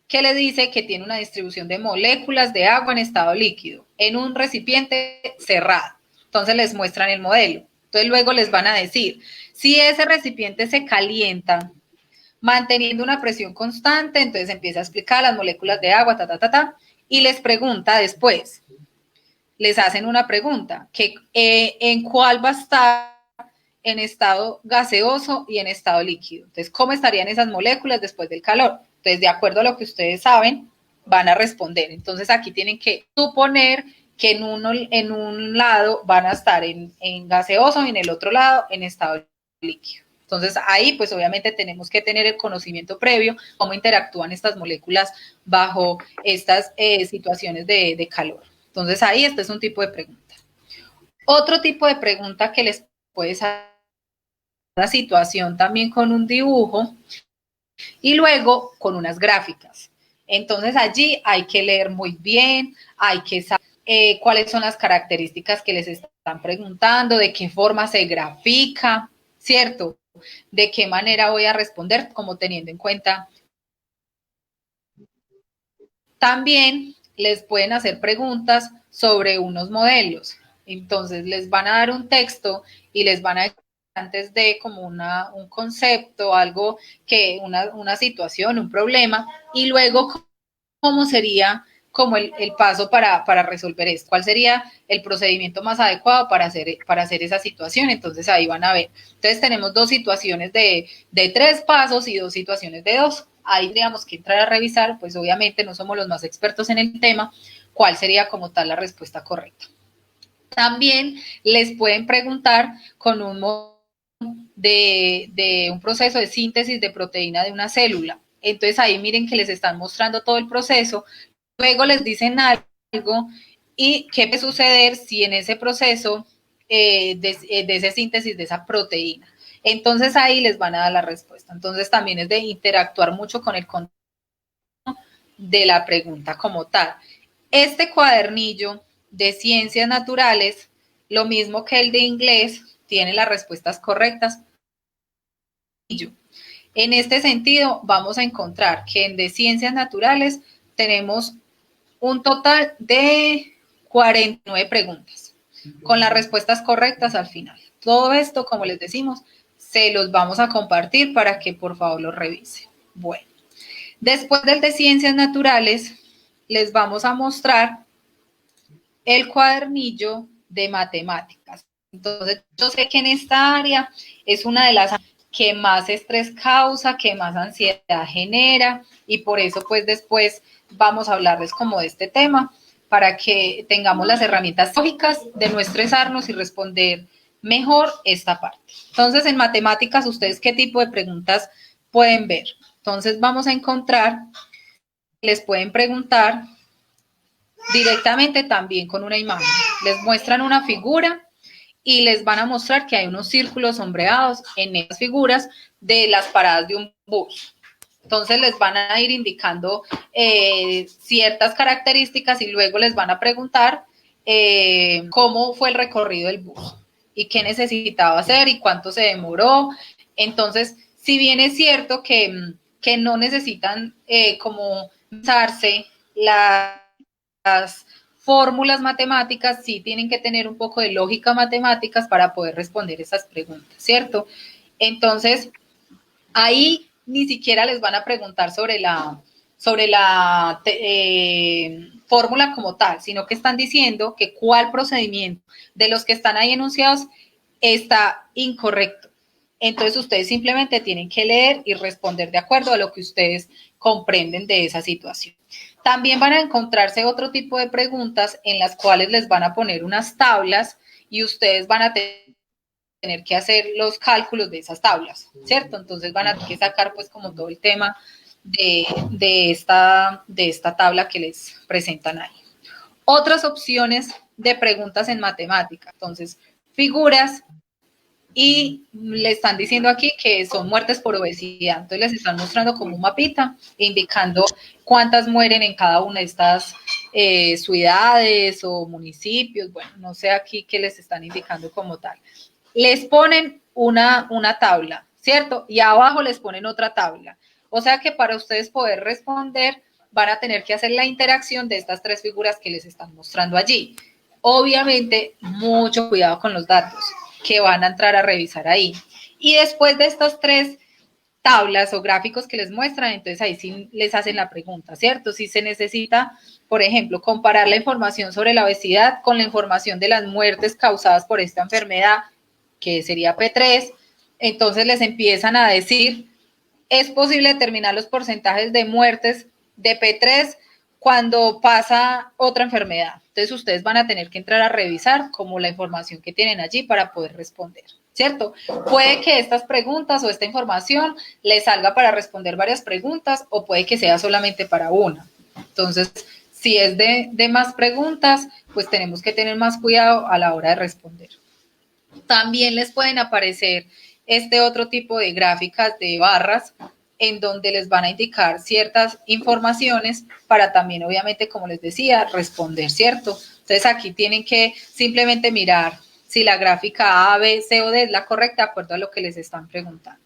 que le dice que tiene una distribución de moléculas de agua en estado líquido en un recipiente cerrado. Entonces les muestran el modelo. Entonces luego les van a decir, si ese recipiente se calienta manteniendo una presión constante, entonces empieza a explicar las moléculas de agua, y les pregunta después, les hacen una pregunta, que en cuál va a estar en estado gaseoso y en estado líquido. Entonces, ¿cómo estarían esas moléculas después del calor? Entonces, de acuerdo a lo que ustedes saben, van a responder. Entonces, aquí tienen que suponer que en un lado van a estar en gaseoso y en el otro lado en estado líquido. Entonces, ahí, pues, obviamente tenemos que tener el conocimiento previo, cómo interactúan estas moléculas bajo estas situaciones de calor. Entonces, ahí este es un tipo de pregunta. Otro tipo de pregunta que les puede salir una situación también con un dibujo y luego con unas gráficas. Entonces allí hay que leer muy bien, hay que saber cuáles son las características que les están preguntando, de qué forma se grafica, ¿cierto? De qué manera voy a responder, como teniendo en cuenta. También les pueden hacer preguntas sobre unos modelos. Entonces les van a dar un texto y les van a decir antes de como un concepto, algo que, una situación, un problema, y luego cómo sería como el paso para resolver esto, cuál sería el procedimiento más adecuado para hacer esa situación. Entonces ahí van a ver. Entonces tenemos dos situaciones de 3 pasos y 2 situaciones de 2. Ahí tendríamos que entrar a revisar, pues obviamente no somos los más expertos en el tema, cuál sería como tal la respuesta correcta. También les pueden preguntar con un de un proceso de síntesis de proteína de una célula. Entonces ahí miren que les están mostrando todo el proceso, luego les dicen algo y qué puede suceder si en ese proceso de esa síntesis de esa proteína. Entonces ahí les van a dar la respuesta. Entonces también es de interactuar mucho con el contenido de la pregunta como tal. Este cuadernillo de ciencias naturales, lo mismo que el de inglés, tiene las respuestas correctas. En este sentido, vamos a encontrar que en de ciencias naturales tenemos un total de 49 preguntas, con las respuestas correctas al final. Todo esto, como les decimos, se los vamos a compartir para que por favor lo revisen. Bueno, después del de ciencias naturales, les vamos a mostrar el cuadernillo de matemáticas. Entonces, yo sé que en esta área es una de las que más estrés causa, que más ansiedad genera, y por eso pues después vamos a hablarles como de este tema, para que tengamos las herramientas lógicas de no estresarnos y responder mejor esta parte. Entonces, en matemáticas, ¿ustedes qué tipo de preguntas pueden ver? Entonces, vamos a encontrar, les pueden preguntar directamente también con una imagen. Les muestran una figura y les van a mostrar que hay unos círculos sombreados en esas figuras de las paradas de un bus. Entonces les van a ir indicando ciertas características y luego les van a preguntar cómo fue el recorrido del bus y qué necesitaba hacer y cuánto se demoró. Entonces, si bien es cierto que no necesitan como usarse las fórmulas matemáticas, sí tienen que tener un poco de lógica matemáticas para poder responder esas preguntas, ¿cierto? Entonces, ahí ni siquiera les van a preguntar sobre la fórmula como tal, sino que están diciendo que cuál procedimiento de los que están ahí enunciados está incorrecto. Entonces, ustedes simplemente tienen que leer y responder de acuerdo a lo que ustedes comprenden de esa situación. También van a encontrarse otro tipo de preguntas en las cuales les van a poner unas tablas y ustedes van a tener que hacer los cálculos de esas tablas, ¿cierto? Entonces van a tener que sacar pues como todo el tema de esta tabla que les presentan ahí. Otras opciones de preguntas en matemática, entonces figuras, y le están diciendo aquí que son muertes por obesidad. Entonces les están mostrando como un mapita indicando cuántas mueren en cada una de estas ciudades o municipios. Bueno, no sé aquí qué les están indicando como tal. Les ponen una tabla, ¿cierto? Y abajo les ponen otra tabla. O sea que para ustedes poder responder van a tener que hacer la interacción de estas 3 figuras que les están mostrando allí. Obviamente, mucho cuidado con los datos que van a entrar a revisar ahí. Y después de estas 3 tablas o gráficos que les muestran, entonces ahí sí les hacen la pregunta, ¿cierto? Si se necesita, por ejemplo, comparar la información sobre la obesidad con la información de las muertes causadas por esta enfermedad, que sería P3, entonces les empiezan a decir, es posible determinar los porcentajes de muertes de P3 cuando pasa otra enfermedad. Entonces ustedes van a tener que entrar a revisar como la información que tienen allí para poder responder, ¿cierto? Puede que estas preguntas o esta información les salga para responder varias preguntas o puede que sea solamente para una. Entonces, si es de más preguntas, pues tenemos que tener más cuidado a la hora de responder. También les pueden aparecer este otro tipo de gráficas de barras en donde les van a indicar ciertas informaciones para también, obviamente, como les decía, responder, ¿cierto? Entonces aquí tienen que simplemente mirar si la gráfica A, B, C o D es la correcta de acuerdo a lo que les están preguntando.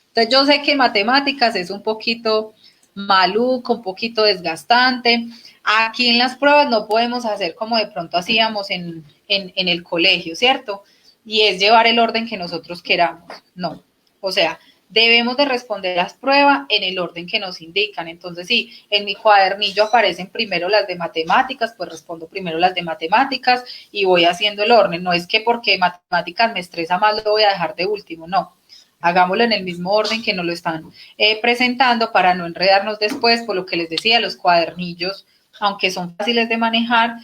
Entonces yo sé que en matemáticas es un poquito maluco, un poquito desgastante. Aquí en las pruebas no podemos hacer como de pronto hacíamos en el colegio, ¿cierto? Y es llevar el orden que nosotros queramos. No, o sea, debemos de responder las pruebas en el orden que nos indican. Entonces, si en mi cuadernillo aparecen primero las de matemáticas, pues respondo primero las de matemáticas y voy haciendo el orden. No es que porque matemáticas me estresa más lo voy a dejar de último, no. Hagámoslo en el mismo orden que nos lo están presentando para no enredarnos después, por lo que les decía, los cuadernillos, aunque son fáciles de manejar,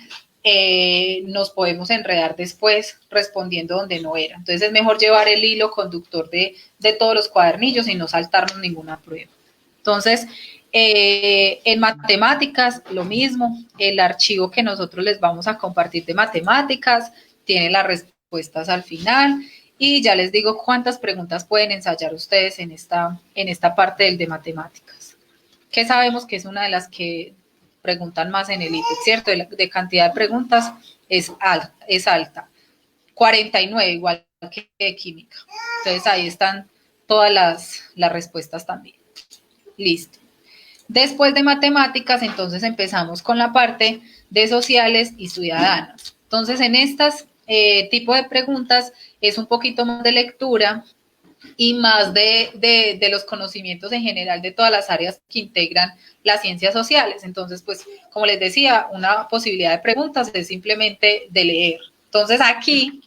nos podemos enredar después respondiendo donde no era. Entonces es mejor llevar el hilo conductor de todos los cuadernillos y no saltarnos ninguna prueba. Entonces, en matemáticas, lo mismo, el archivo que nosotros les vamos a compartir de matemáticas tiene las respuestas al final y ya les digo cuántas preguntas pueden ensayar ustedes en esta parte del de matemáticas, que sabemos que es una de las que preguntan más en el IFEX, ¿cierto? De cantidad de preguntas es alta. 49, igual que de química. Entonces ahí están todas las respuestas también. Listo. Después de matemáticas, entonces empezamos con la parte de sociales y ciudadanos. Entonces, en estas tipo de preguntas es un poquito más de lectura y más de los conocimientos en general de todas las áreas que integran las ciencias sociales. Entonces, pues, como les decía, una posibilidad de preguntas es simplemente de leer. Entonces, aquí,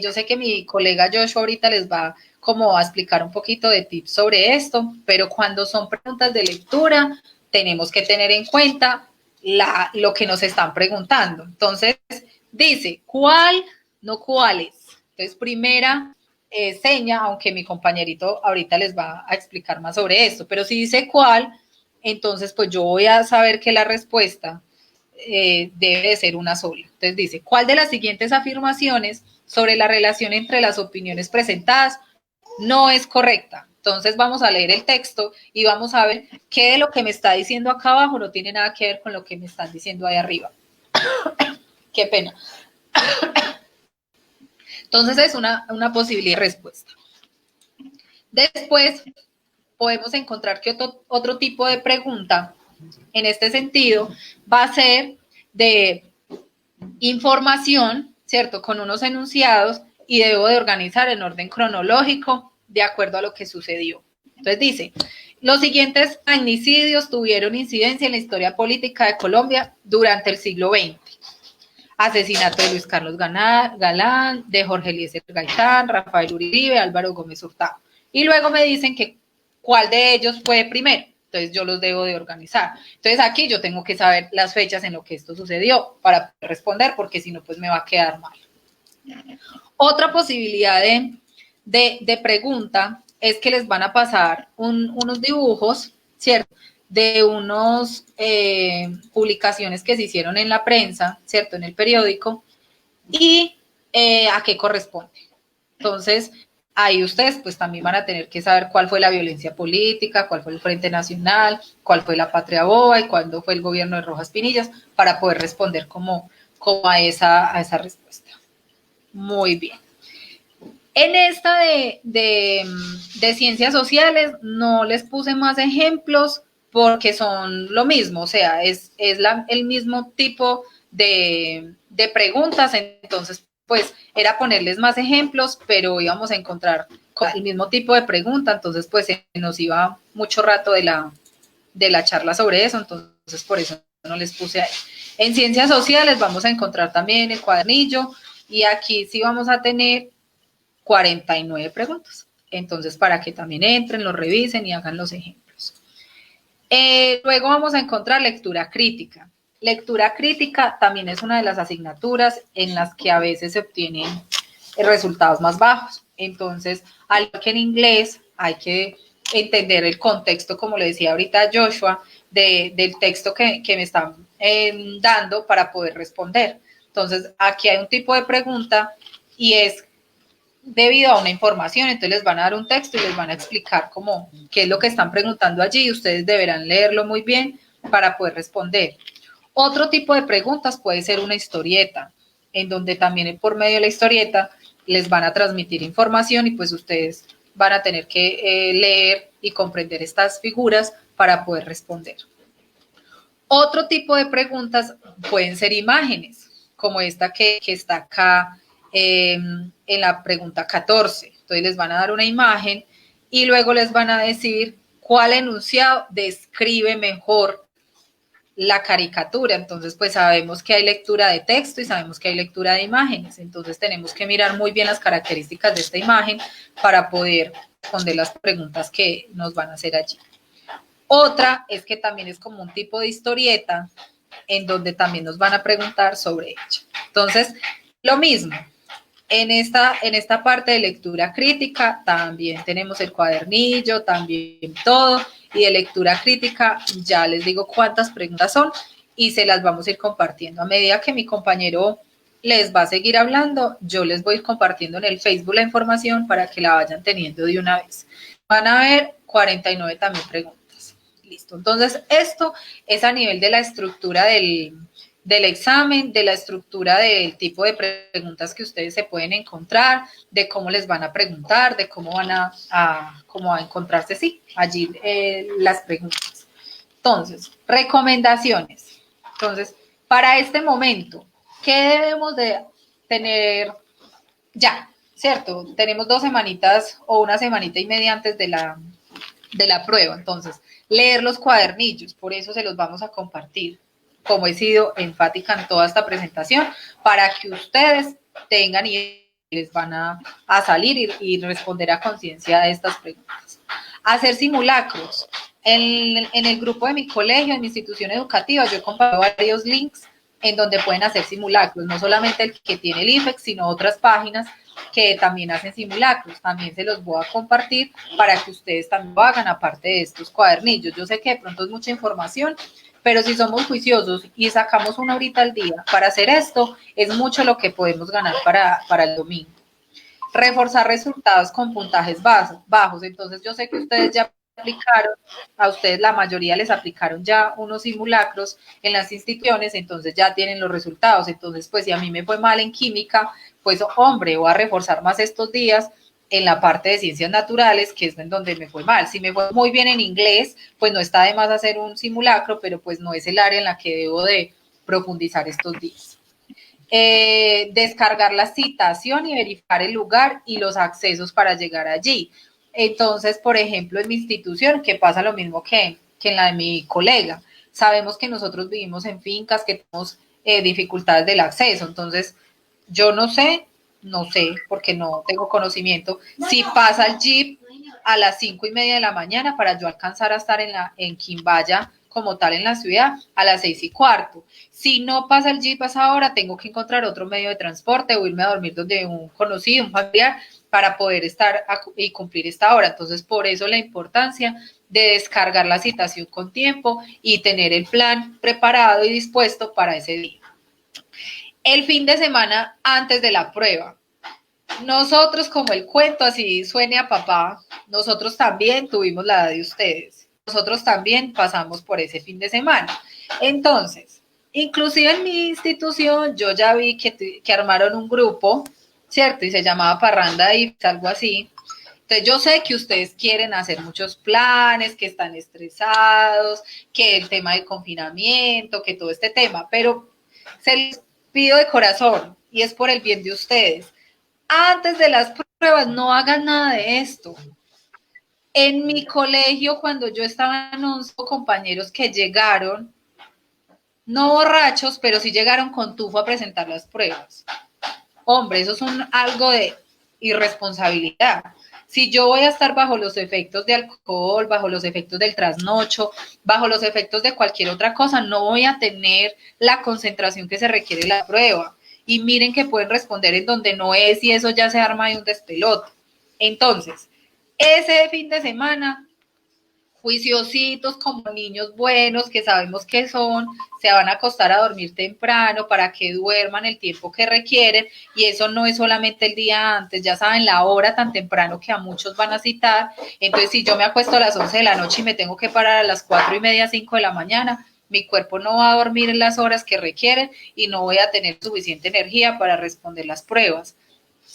yo sé que mi colega Joshua ahorita les va como a explicar un poquito de tips sobre esto, pero cuando son preguntas de lectura, tenemos que tener en cuenta lo que nos están preguntando. Entonces, dice, ¿cuál? No cuáles. Entonces, primera seña, aunque mi compañerito ahorita les va a explicar más sobre esto, pero si dice cuál, entonces pues yo voy a saber que la respuesta debe de ser una sola. Entonces dice, ¿cuál de las siguientes afirmaciones sobre la relación entre las opiniones presentadas no es correcta? Entonces vamos a leer el texto y vamos a ver qué de lo que me está diciendo acá abajo no tiene nada que ver con lo que me están diciendo ahí arriba. Qué pena. Entonces es una posibilidad de respuesta. Después podemos encontrar que otro tipo de pregunta en este sentido va a ser de información, ¿cierto? Con unos enunciados y debo de organizar en orden cronológico de acuerdo a lo que sucedió. Entonces dice, los siguientes magnicidios tuvieron incidencia en la historia política de Colombia durante el siglo XX. Asesinato de Luis Carlos Galán, de Jorge Eliezer Gaitán, Rafael Uribe, Álvaro Gómez Hurtado. Y luego me dicen que cuál de ellos fue primero. Entonces yo los debo de organizar. Entonces aquí yo tengo que saber las fechas en lo que esto sucedió para responder, porque si no, pues me va a quedar mal. Otra posibilidad de pregunta es que les van a pasar unos dibujos, ¿cierto? De unos publicaciones que se hicieron en la prensa, ¿cierto? En el periódico, y a qué corresponde. Entonces, ahí ustedes pues también van a tener que saber cuál fue la violencia política, cuál fue el Frente Nacional, cuál fue la Patria Boba y cuándo fue el gobierno de Rojas Pinillas para poder responder como a esa respuesta. Muy bien. En esta de ciencias sociales no les puse más ejemplos porque son lo mismo, o sea, es el mismo tipo de preguntas, entonces pues era ponerles más ejemplos, pero íbamos a encontrar el mismo tipo de pregunta, entonces pues nos iba mucho rato de la charla sobre eso, entonces por eso no les puse ahí. En ciencias sociales vamos a encontrar también el cuadernillo y aquí sí vamos a tener 49 preguntas. Entonces, para que también entren, lo revisen y hagan los ejemplos. Luego vamos a encontrar lectura crítica. Lectura crítica también es una de las asignaturas en las que a veces se obtienen resultados más bajos. Entonces, al que en inglés hay que entender el contexto, como le decía ahorita Joshua, del texto que me están dando para poder responder. Entonces, aquí hay un tipo de pregunta y es debido a una información, entonces les van a dar un texto y les van a explicar qué es lo que están preguntando allí y ustedes deberán leerlo muy bien para poder responder. Otro tipo de preguntas puede ser una historieta, en donde también por medio de la historieta les van a transmitir información y pues ustedes van a tener que leer y comprender estas figuras para poder responder. Otro tipo de preguntas pueden ser imágenes, como esta que está acá en la pregunta 14. Entonces les van a dar una imagen y luego les van a decir cuál enunciado describe mejor la caricatura. Entonces, pues sabemos que hay lectura de texto y sabemos que hay lectura de imágenes. Entonces, tenemos que mirar muy bien las características de esta imagen para poder responder las preguntas que nos van a hacer allí. Otra es que también es como un tipo de historieta en donde también nos van a preguntar sobre ella. Entonces, lo mismo. En esta parte de lectura crítica también tenemos el cuadernillo, también todo, y de lectura crítica ya les digo cuántas preguntas son y se las vamos a ir compartiendo. A medida que mi compañero les va a seguir hablando, yo les voy a ir compartiendo en el Facebook la información para que la vayan teniendo de una vez. Van a ver 49 también preguntas. Listo. Entonces, esto es a nivel de la estructura del examen, de la estructura del tipo de preguntas que ustedes se pueden encontrar, de cómo les van a preguntar, de cómo van cómo va a encontrarse, sí, allí las preguntas. Entonces, recomendaciones. Entonces, para este momento, ¿qué debemos de tener ya? ¿Cierto? Tenemos 2 semanitas o una semanita y media antes de la prueba. Entonces, leer los cuadernillos, por eso se los vamos a compartir, como he sido enfática en toda esta presentación, para que ustedes tengan y les van a salir y responder a conciencia de estas preguntas. Hacer simulacros. En el grupo de mi colegio, en mi institución educativa, yo he compartido varios links en donde pueden hacer simulacros, no solamente el que tiene el IFEX, sino otras páginas que también hacen simulacros. También se los voy a compartir para que ustedes también lo hagan, aparte de estos cuadernillos. Yo sé que de pronto es mucha información, pero si somos juiciosos y sacamos 1 horita al día para hacer esto, es mucho lo que podemos ganar para el domingo. Reforzar resultados con puntajes bajos. Entonces, yo sé que ustedes ya aplicaron, a ustedes la mayoría les aplicaron ya unos simulacros en las instituciones, entonces ya tienen los resultados. Entonces, pues si a mí me fue mal en química, pues hombre, voy a reforzar más estos días en la parte de ciencias naturales, que es en donde me fue mal. Si me fue muy bien en inglés, pues no está de más hacer un simulacro, pero pues no es el área en la que debo de profundizar estos días. Descargar la citación y verificar el lugar y los accesos para llegar allí. Entonces, por ejemplo, en mi institución, que pasa lo mismo que en la de mi colega. Sabemos que nosotros vivimos en fincas, que tenemos dificultades del acceso. Entonces, yo no sé, porque no tengo conocimiento, si pasa el jeep a las 5:30 de la mañana para yo alcanzar a estar en Quimbaya como tal en la ciudad a las 6:15. Si no pasa el jeep a esa hora, tengo que encontrar otro medio de transporte o irme a dormir donde un conocido, un familiar, para poder estar y cumplir esta hora. Entonces, por eso la importancia de descargar la citación con tiempo y tener el plan preparado y dispuesto para ese día. El fin de semana antes de la prueba. Nosotros, como el cuento así suene a papá, nosotros también tuvimos la edad de ustedes. Nosotros también pasamos por ese fin de semana. Entonces, inclusive en mi institución, yo ya vi que armaron un grupo, ¿cierto? Y se llamaba Parranda y algo así. Entonces, yo sé que ustedes quieren hacer muchos planes, que están estresados, que el tema del confinamiento, que todo este tema, pero se les pido de corazón, y es por el bien de ustedes, antes de las pruebas no hagan nada de esto. En mi colegio, cuando yo estaba en 11 compañeros que llegaron, no borrachos, pero sí llegaron con tufo a presentar las pruebas. Hombre, eso es algo de irresponsabilidad. Si yo voy a estar bajo los efectos de alcohol, bajo los efectos del trasnocho, bajo los efectos de cualquier otra cosa, no voy a tener la concentración que se requiere en la prueba. Y miren que pueden responder en donde no es y eso ya se arma de un despelote. Entonces, ese fin de semana, juiciositos como niños buenos que sabemos que son, se van a acostar a dormir temprano para que duerman el tiempo que requieren, y eso no es solamente el día antes, ya saben la hora tan temprano que a muchos van a citar. Entonces, si yo me acuesto a las 11 de la noche y me tengo que parar a las 4:30, 5 de la mañana, mi cuerpo no va a dormir en las horas que requiere y no voy a tener suficiente energía para responder las pruebas.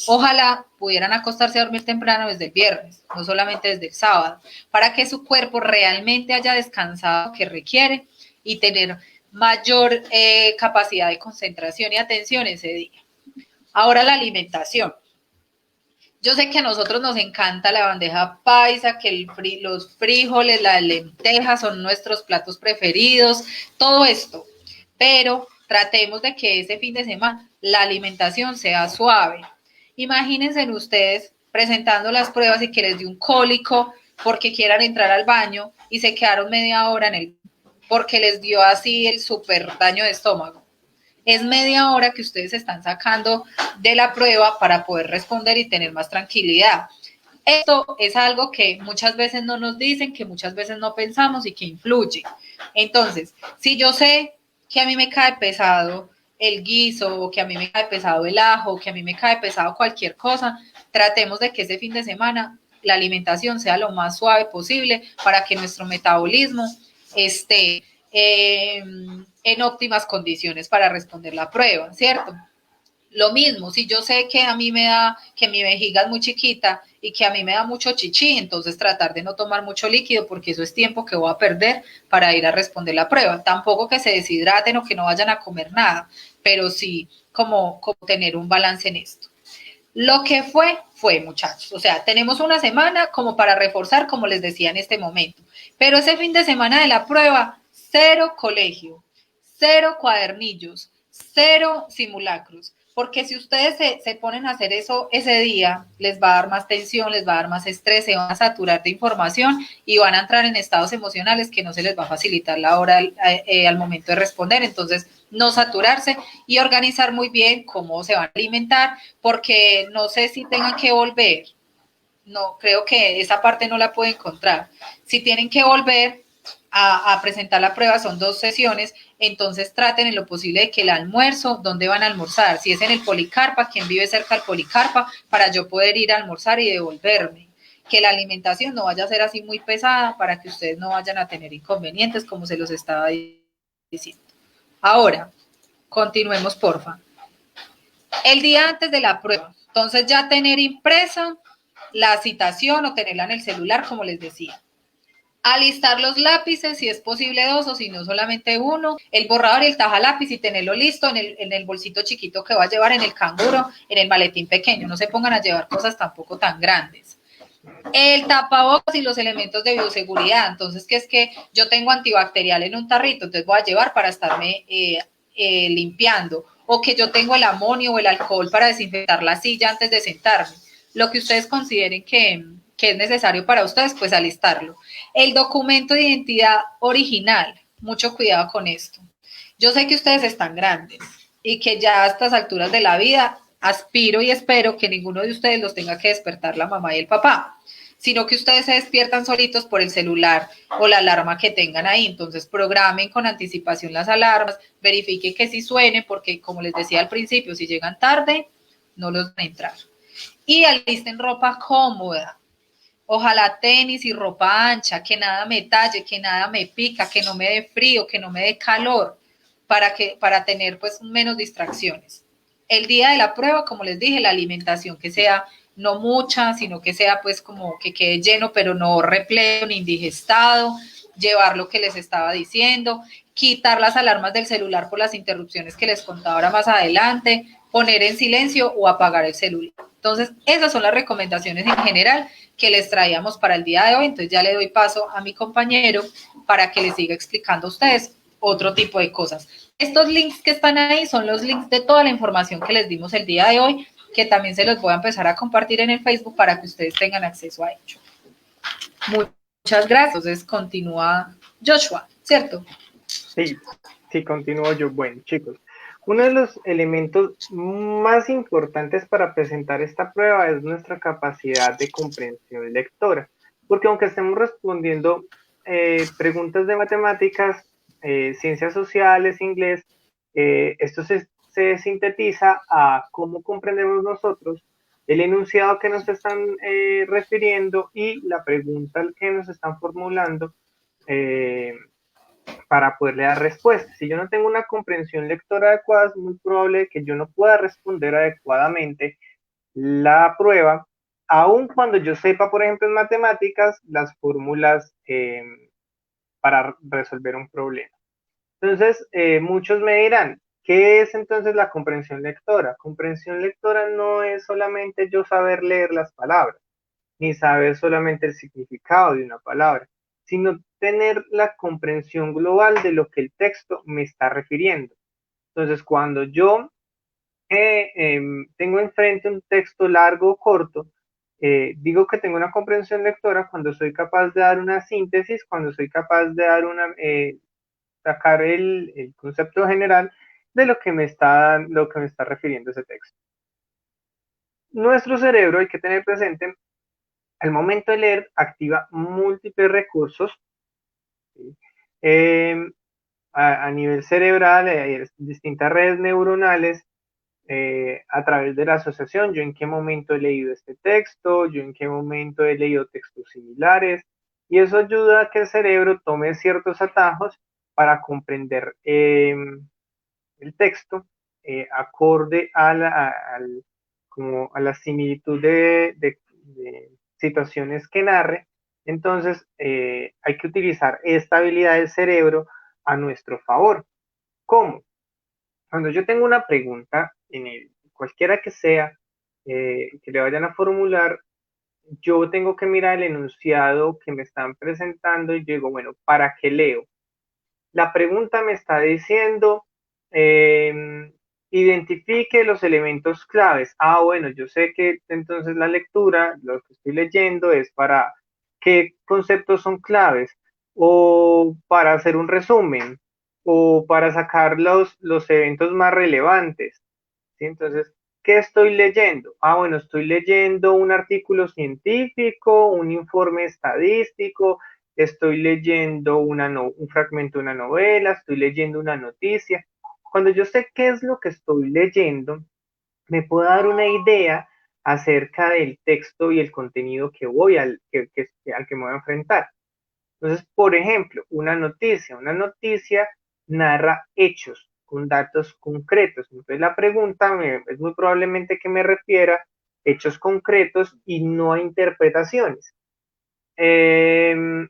Ojalá pudieran acostarse a dormir temprano desde el viernes, no solamente desde el sábado, para que su cuerpo realmente haya descansado lo que requiere y tener mayor capacidad de concentración y atención ese día. Ahora la alimentación. Yo sé que a nosotros nos encanta la bandeja paisa, que los frijoles, las lentejas son nuestros platos preferidos, todo esto, pero tratemos de que ese fin de semana la alimentación sea suave. Imagínense ustedes presentando las pruebas y que les dio un cólico porque quieran entrar al baño y se quedaron media hora en el porque les dio así el súper daño de estómago. Es media hora que ustedes están sacando de la prueba para poder responder y tener más tranquilidad. Esto es algo que muchas veces no nos dicen, que muchas veces no pensamos y que influye. Entonces, si yo sé que a mí me cae pesado el guiso, o que a mí me cae pesado el ajo, o que a mí me cae pesado cualquier cosa, tratemos de que ese fin de semana la alimentación sea lo más suave posible para que nuestro metabolismo esté en óptimas condiciones para responder la prueba, ¿cierto? Lo mismo, si yo sé que a mí me da, que mi vejiga es muy chiquita y que a mí me da mucho chichi, entonces tratar de no tomar mucho líquido porque eso es tiempo que voy a perder para ir a responder la prueba. Tampoco que se deshidraten o que no vayan a comer nada, pero sí como tener un balance en esto. Lo que fue, muchachos. O sea, tenemos una semana como para reforzar, como les decía en este momento. Pero ese fin de semana de la prueba, cero colegio, cero cuadernillos, cero simulacros. Porque si ustedes se ponen a hacer eso ese día, les va a dar más tensión, les va a dar más estrés, se van a saturar de información y van a entrar en estados emocionales que no se les va a facilitar la hora al momento de responder. Entonces, no saturarse y organizar muy bien cómo se van a alimentar, porque no sé si tengan que volver. No, creo que esa parte no la puedo encontrar. Si tienen que volver a presentar la prueba, son 2 sesiones, entonces traten en lo posible de que el almuerzo, ¿dónde van a almorzar? Si es en el Policarpa, quien vive cerca del Policarpa, para yo poder ir a almorzar y devolverme. Que la alimentación no vaya a ser así muy pesada para que ustedes no vayan a tener inconvenientes, como se los estaba diciendo. Ahora, continuemos, porfa. El día antes de la prueba, entonces ya tener impresa la citación o tenerla en el celular, como les decía. Alistar los lápices, si es posible 2 o si no solamente uno, el borrador y el tajalápiz y tenerlo listo en el bolsito chiquito que va a llevar en el canguro, en el maletín pequeño. No se pongan a llevar cosas tampoco tan grandes. El tapabocas y los elementos de bioseguridad. Entonces, que es que yo tengo antibacterial en un tarrito, entonces voy a llevar para estarme limpiando. O que yo tengo el amonio o el alcohol para desinfectar la silla antes de sentarme. Lo que ustedes consideren que es necesario para ustedes, pues alistarlo. El documento de identidad original. Mucho cuidado con esto. Yo sé que ustedes están grandes y que ya a estas alturas de la vida aspiro y espero que ninguno de ustedes los tenga que despertar la mamá y el papá, sino que ustedes se despiertan solitos por el celular o la alarma que tengan ahí. Entonces programen con anticipación las alarmas, verifiquen que sí suenen, porque como les decía al principio, si llegan tarde, no los van a entrar. Y alisten ropa cómoda. Ojalá tenis y ropa ancha, que nada me talle, que nada me pica, que no me dé frío, que no me dé calor, para tener pues menos distracciones. El día de la prueba, como les dije, la alimentación que sea no mucha, sino que sea pues como que quede lleno, pero no repleto ni indigestado, llevar lo que les estaba diciendo, quitar las alarmas del celular por las interrupciones que les contaba ahora más adelante, poner en silencio o apagar el celular. Entonces, esas son las recomendaciones en general que les traíamos para el día de hoy. Entonces ya le doy paso a mi compañero para que les siga explicando a ustedes otro tipo de cosas. Estos links que están ahí son los links de toda la información que les dimos el día de hoy, que también se los voy a empezar a compartir en el Facebook para que ustedes tengan acceso a ello. Muchas gracias. Entonces continúa Joshua, ¿cierto? Sí, continúo yo. Bueno, chicos, uno de los elementos más importantes para presentar esta prueba es nuestra capacidad de comprensión lectora, porque aunque estemos respondiendo preguntas de matemáticas, ciencias sociales, inglés, esto se sintetiza a cómo comprendemos nosotros el enunciado que nos están refiriendo y la pregunta que nos están formulando para poderle dar respuesta. Si yo no tengo una comprensión lectora adecuada, es muy probable que yo no pueda responder adecuadamente la prueba, aun cuando yo sepa, por ejemplo, en matemáticas, las fórmulas para resolver un problema. Entonces, muchos me dirán, ¿qué es entonces la comprensión lectora? Comprensión lectora no es solamente yo saber leer las palabras, ni saber solamente el significado de una palabra, sino tener la comprensión global de lo que el texto me está refiriendo. Entonces, cuando yo tengo enfrente un texto largo o corto, digo que tengo una comprensión lectora cuando soy capaz de dar una síntesis, cuando soy capaz de dar sacar el concepto general de lo que me está refiriendo ese texto. Nuestro cerebro, hay que tener presente, al momento de leer, activa múltiples recursos, ¿sí? eh, a nivel cerebral, hay distintas redes neuronales a través de la asociación, yo en qué momento he leído este texto, yo en qué momento he leído textos similares, y eso ayuda a que el cerebro tome ciertos atajos para comprender el texto acorde como a la similitud de situaciones que narre. Entonces, hay que utilizar esta habilidad del cerebro a nuestro favor. ¿Cómo? Cuando yo tengo una pregunta, cualquiera que sea, que le vayan a formular, yo tengo que mirar el enunciado que me están presentando y digo, bueno, ¿para qué leo? La pregunta me está diciendo, identifique los elementos claves. Ah, bueno, yo sé que entonces la lectura, lo que estoy leyendo es para qué conceptos son claves, o para hacer un resumen, o para sacar los eventos más relevantes. ¿Sí? Entonces, ¿qué estoy leyendo? Ah, bueno, estoy leyendo un artículo científico, un informe estadístico, estoy leyendo un fragmento de una novela, estoy leyendo una noticia. Cuando yo sé qué es lo que estoy leyendo, me puedo dar una idea acerca del texto y el contenido al que me voy a enfrentar. Entonces, por ejemplo, una noticia narra hechos con datos concretos. Entonces, la pregunta es muy probablemente que me refiera a hechos concretos y no a interpretaciones. Eh,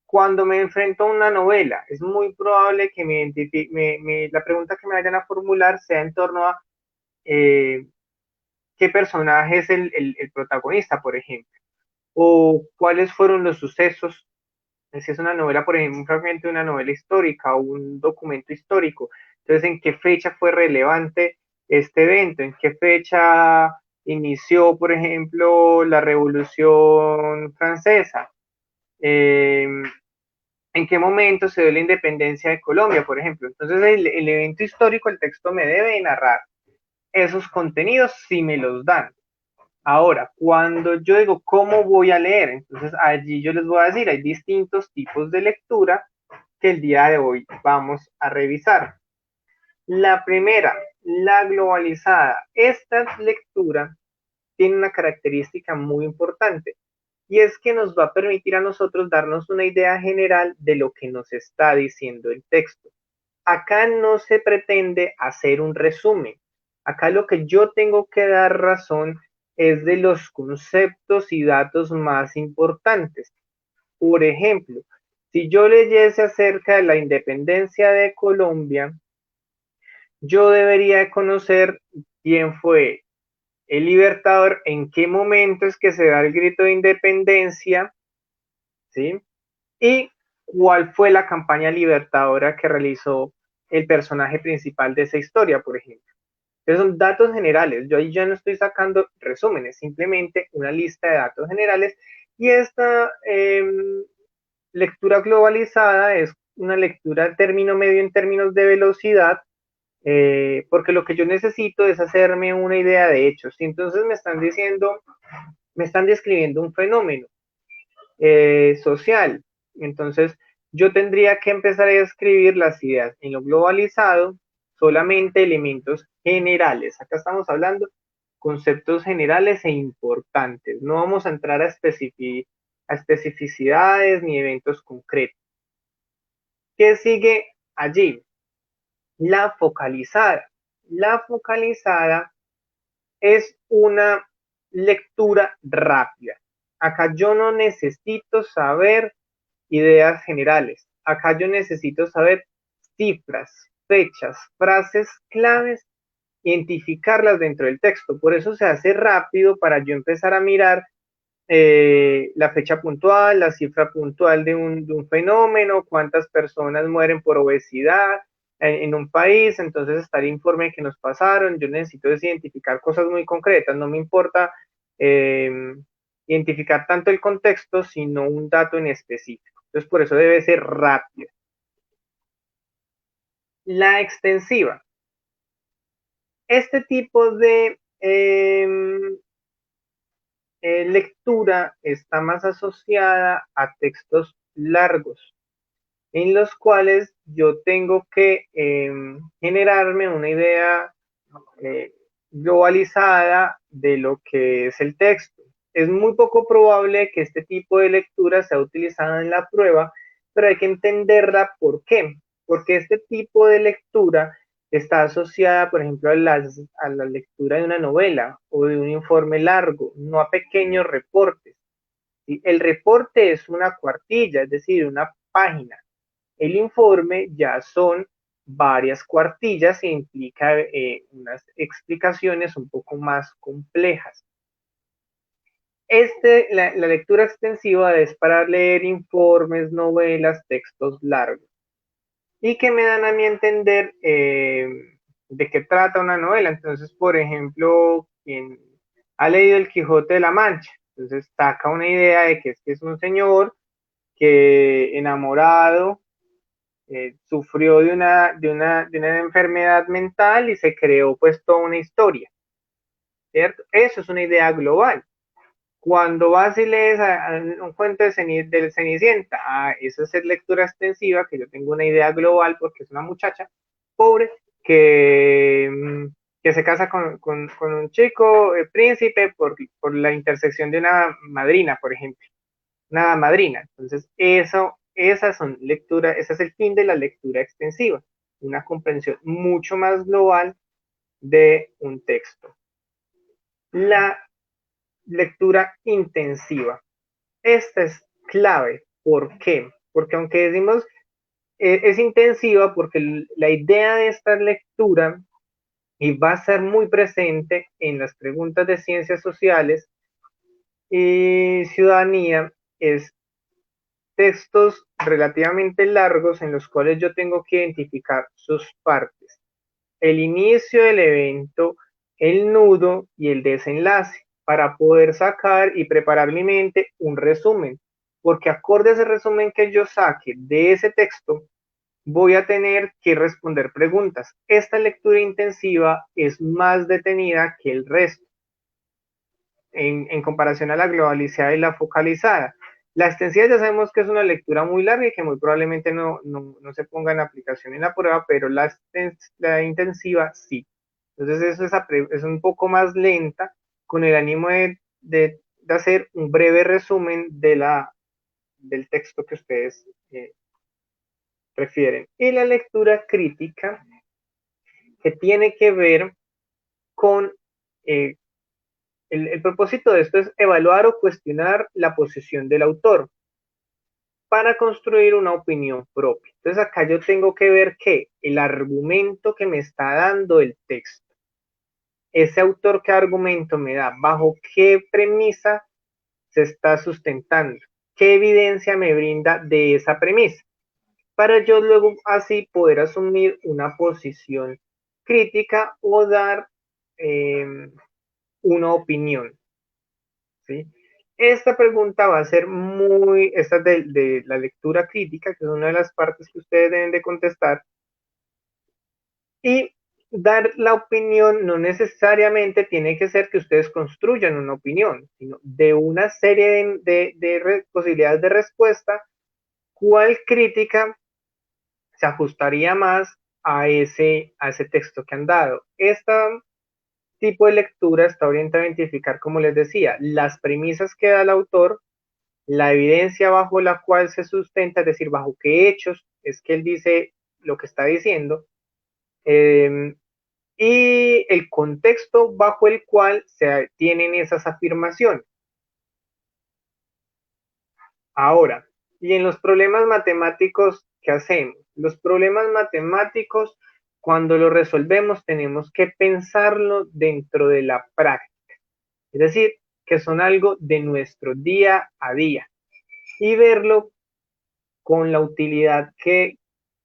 Cuando me enfrento a una novela, es muy probable que la pregunta que me vayan a formular sea en torno a eh, qué personaje es el protagonista, por ejemplo, o cuáles fueron los sucesos. Si es una novela, por ejemplo, un fragmento de una novela histórica o un documento histórico, entonces, ¿en qué fecha fue relevante este evento? ¿En qué fecha inició, por ejemplo, la Revolución Francesa? Eh, ¿En qué momento se dio la independencia de Colombia, por ejemplo? Entonces, el evento histórico, el texto me debe narrar esos contenidos si me los dan. Ahora, cuando yo digo cómo voy a leer, entonces allí yo les voy a decir, hay distintos tipos de lectura que el día de hoy vamos a revisar. La primera, la globalizada. Esta lectura tiene una característica muy importante y es que nos va a permitir a nosotros darnos una idea general de lo que nos está diciendo el texto. Acá no se pretende hacer un resumen. Acá lo que yo tengo que dar razón es de los conceptos y datos más importantes. Por ejemplo, si yo leyese acerca de la independencia de Colombia, yo debería conocer quién fue el libertador, en qué momento es que se da el grito de independencia, ¿sí? Y cuál fue la campaña libertadora que realizó el personaje principal de esa historia, por ejemplo. Entonces son datos generales. Yo ahí ya no estoy sacando resúmenes, simplemente una lista de datos generales. Y esta lectura globalizada es una lectura término medio en términos de velocidad, porque lo que yo necesito es hacerme una idea de hechos. Y entonces me están describiendo un fenómeno social. Entonces, yo tendría que empezar a escribir las ideas en lo globalizado, solamente elementos generales. Acá estamos hablando conceptos generales e importantes. No vamos a entrar a especificidades ni eventos concretos. ¿Qué sigue allí? La focalizada. La focalizada es una lectura rápida. Acá yo no necesito saber ideas generales. Acá yo necesito saber cifras, fechas, frases claves, identificarlas dentro del texto. Por eso se hace rápido para yo empezar a mirar la fecha puntual, la cifra puntual de un fenómeno, cuántas personas mueren por obesidad en un país, entonces está el informe que nos pasaron, yo necesito identificar cosas muy concretas, no me importa eh, identificar tanto el contexto, sino un dato en específico. Entonces, por eso debe ser rápida. La extensiva. Este tipo de lectura está más asociada a textos largos, en los cuales yo tengo que generarme una idea eh, globalizada de lo que es el texto. Es muy poco probable que este tipo de lectura sea utilizada en la prueba, pero hay que entenderla. ¿Por qué? Porque este tipo de lectura está asociada, por ejemplo, a la lectura de una novela o de un informe largo, no a pequeños reportes. ¿Sí? El reporte es una cuartilla, es decir, una página. El informe ya son varias cuartillas e implica unas explicaciones un poco más complejas. La lectura extensiva es para leer informes, novelas, textos largos y que me dan a mí entender de qué trata una novela. Entonces, por ejemplo, quien ha leído El Quijote de la Mancha, entonces saca una idea de que es un señor que enamorado sufrió de una enfermedad mental y se creó pues toda una historia, ¿cierto? Eso es una idea global. Cuando vas y lees un cuento del Cenicienta, eso es lectura extensiva, que yo tengo una idea global porque es una muchacha pobre que, que se casa con un chico príncipe por la intersección de una madrina, por ejemplo, una madrina. Entonces, esas son lecturas, ese es el fin de la lectura extensiva, una comprensión mucho más global de un texto. La lectura intensiva. Esta es clave. ¿Por qué? Porque aunque decimos es intensiva, porque la idea de esta lectura y va a ser muy presente en las preguntas de ciencias sociales y ciudadanía, es textos relativamente largos en los cuales yo tengo que identificar sus partes. El inicio del evento, el nudo y el desenlace para poder sacar y preparar mi mente un resumen, porque acorde a ese resumen que yo saque de ese texto, voy a tener que responder preguntas. Esta lectura intensiva es más detenida que el resto en comparación a la globalizada y la focalizada. La extensiva ya sabemos que es una lectura muy larga y que muy probablemente no se ponga en aplicación en la prueba, pero la intensiva sí. Entonces eso es un poco más lenta con el ánimo de hacer un breve resumen del texto que ustedes prefieren. Y la lectura crítica que tiene que ver con eh, el propósito de esto es evaluar o cuestionar la posición del autor para construir una opinión propia. Entonces acá yo tengo que ver que el argumento que me está dando el texto, ese autor qué argumento me da, bajo qué premisa se está sustentando, qué evidencia me brinda de esa premisa, para yo luego así poder asumir una posición crítica o dar eh, una opinión. ¿Sí? Esta pregunta va a ser esta de la lectura crítica, que es una de las partes que ustedes deben de contestar, y dar la opinión no necesariamente tiene que ser que ustedes construyan una opinión, sino de una serie de posibilidades de respuesta, cuál crítica se ajustaría más a ese texto que han dado. Esta tipo de lectura está orientada a identificar, como les decía, las premisas que da el autor la evidencia bajo la cual se sustenta, es decir, bajo qué hechos es que él dice lo que está diciendo, y el contexto bajo el cual se tienen esas afirmaciones. Ahora, y en los problemas matemáticos, ¿qué hacemos? Los problemas matemáticos, cuando los resolvemos, tenemos que pensarlo dentro de la práctica, es decir, que son algo de nuestro día a día y verlo con la utilidad que,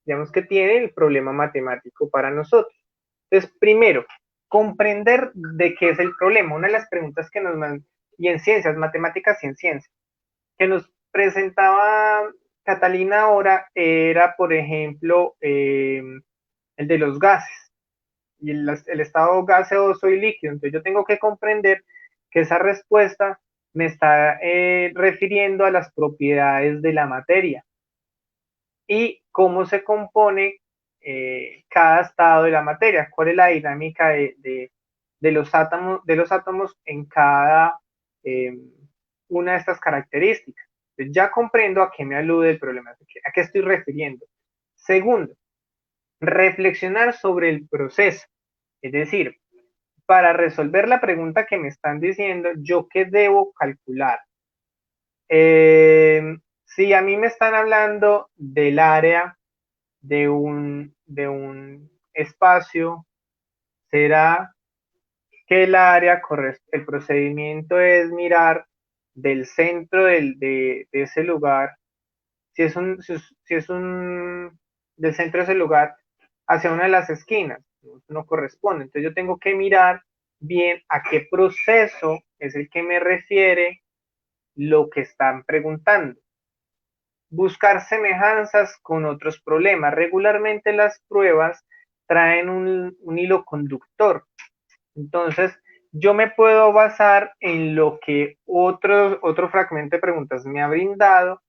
digamos, que tiene el problema matemático para nosotros. Entonces, primero, comprender de qué es el problema. Una de las preguntas que nos mandan, y en ciencias, matemáticas y en ciencias, que nos presentaba Catalina ahora era, por ejemplo, el de los gases y el estado gaseoso y líquido. Entonces yo tengo que comprender que esa respuesta me está refiriendo a las propiedades de la materia y cómo se compone cada estado de la materia, cuál es la dinámica de los átomos en cada una de estas características. Entonces, ya comprendo a qué me alude el problema, a qué estoy refiriendo. Segundo, reflexionar sobre el proceso, es decir, para resolver la pregunta que me están diciendo, ¿yo qué debo calcular? Si a mí me están hablando del área de un espacio, será que el procedimiento es mirar del centro de ese lugar, si es un del centro de ese lugar hacia una de las esquinas, no corresponde. Entonces yo tengo que mirar bien a qué proceso es el que me refiere lo que están preguntando. Buscar semejanzas con otros problemas. Regularmente las pruebas traen un hilo conductor. Entonces, yo me puedo basar en lo que otro fragmento de preguntas me ha brindado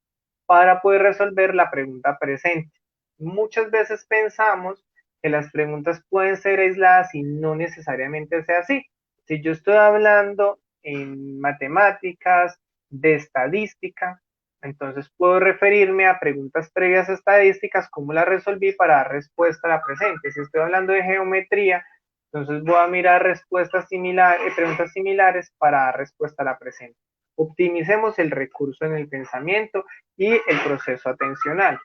para poder resolver la pregunta presente. Muchas veces pensamos que las preguntas pueden ser aisladas y no necesariamente sea así. Si yo estoy hablando en matemáticas, de estadística, entonces puedo referirme a preguntas previas a estadísticas, cómo las resolví para dar respuesta a la presente. Si estoy hablando de geometría, entonces voy a mirar preguntas similares para dar respuesta a la presente. Optimicemos el recurso en el pensamiento y el proceso atencional.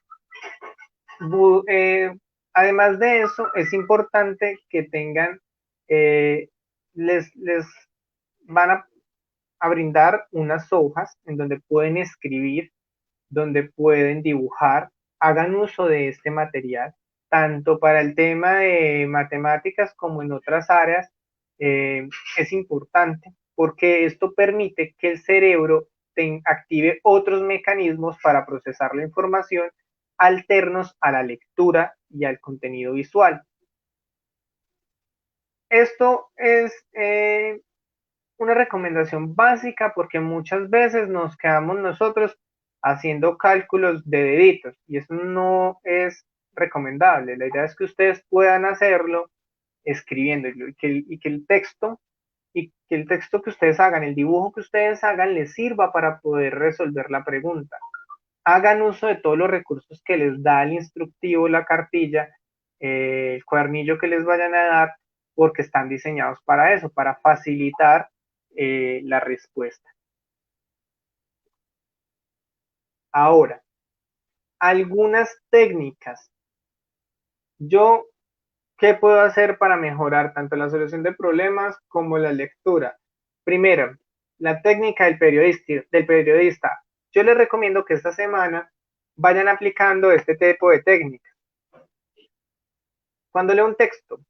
Además de eso, es importante que tengan, les van a brindar unas hojas en donde pueden escribir, donde pueden dibujar, hagan uso de este material, tanto para el tema de matemáticas como en otras áreas, es importante porque esto permite que el cerebro active otros mecanismos para procesar la información alternos a la lectura y al contenido visual. Esto es una recomendación básica porque muchas veces nos quedamos nosotros haciendo cálculos de deditos y eso no es recomendable. La idea es que ustedes puedan hacerlo escribiendo y que el texto que ustedes hagan, el dibujo que ustedes hagan les sirva para poder resolver la pregunta. Hagan uso de todos los recursos que les da el instructivo, la cartilla, el cuadernillo que les vayan a dar, porque están diseñados para eso, para facilitar la respuesta. Ahora, algunas técnicas. Yo, ¿qué puedo hacer para mejorar tanto la solución de problemas como la lectura? Primero, la técnica del periodista. Yo les recomiendo que esta semana vayan aplicando este tipo de técnica. Cuando leo un texto,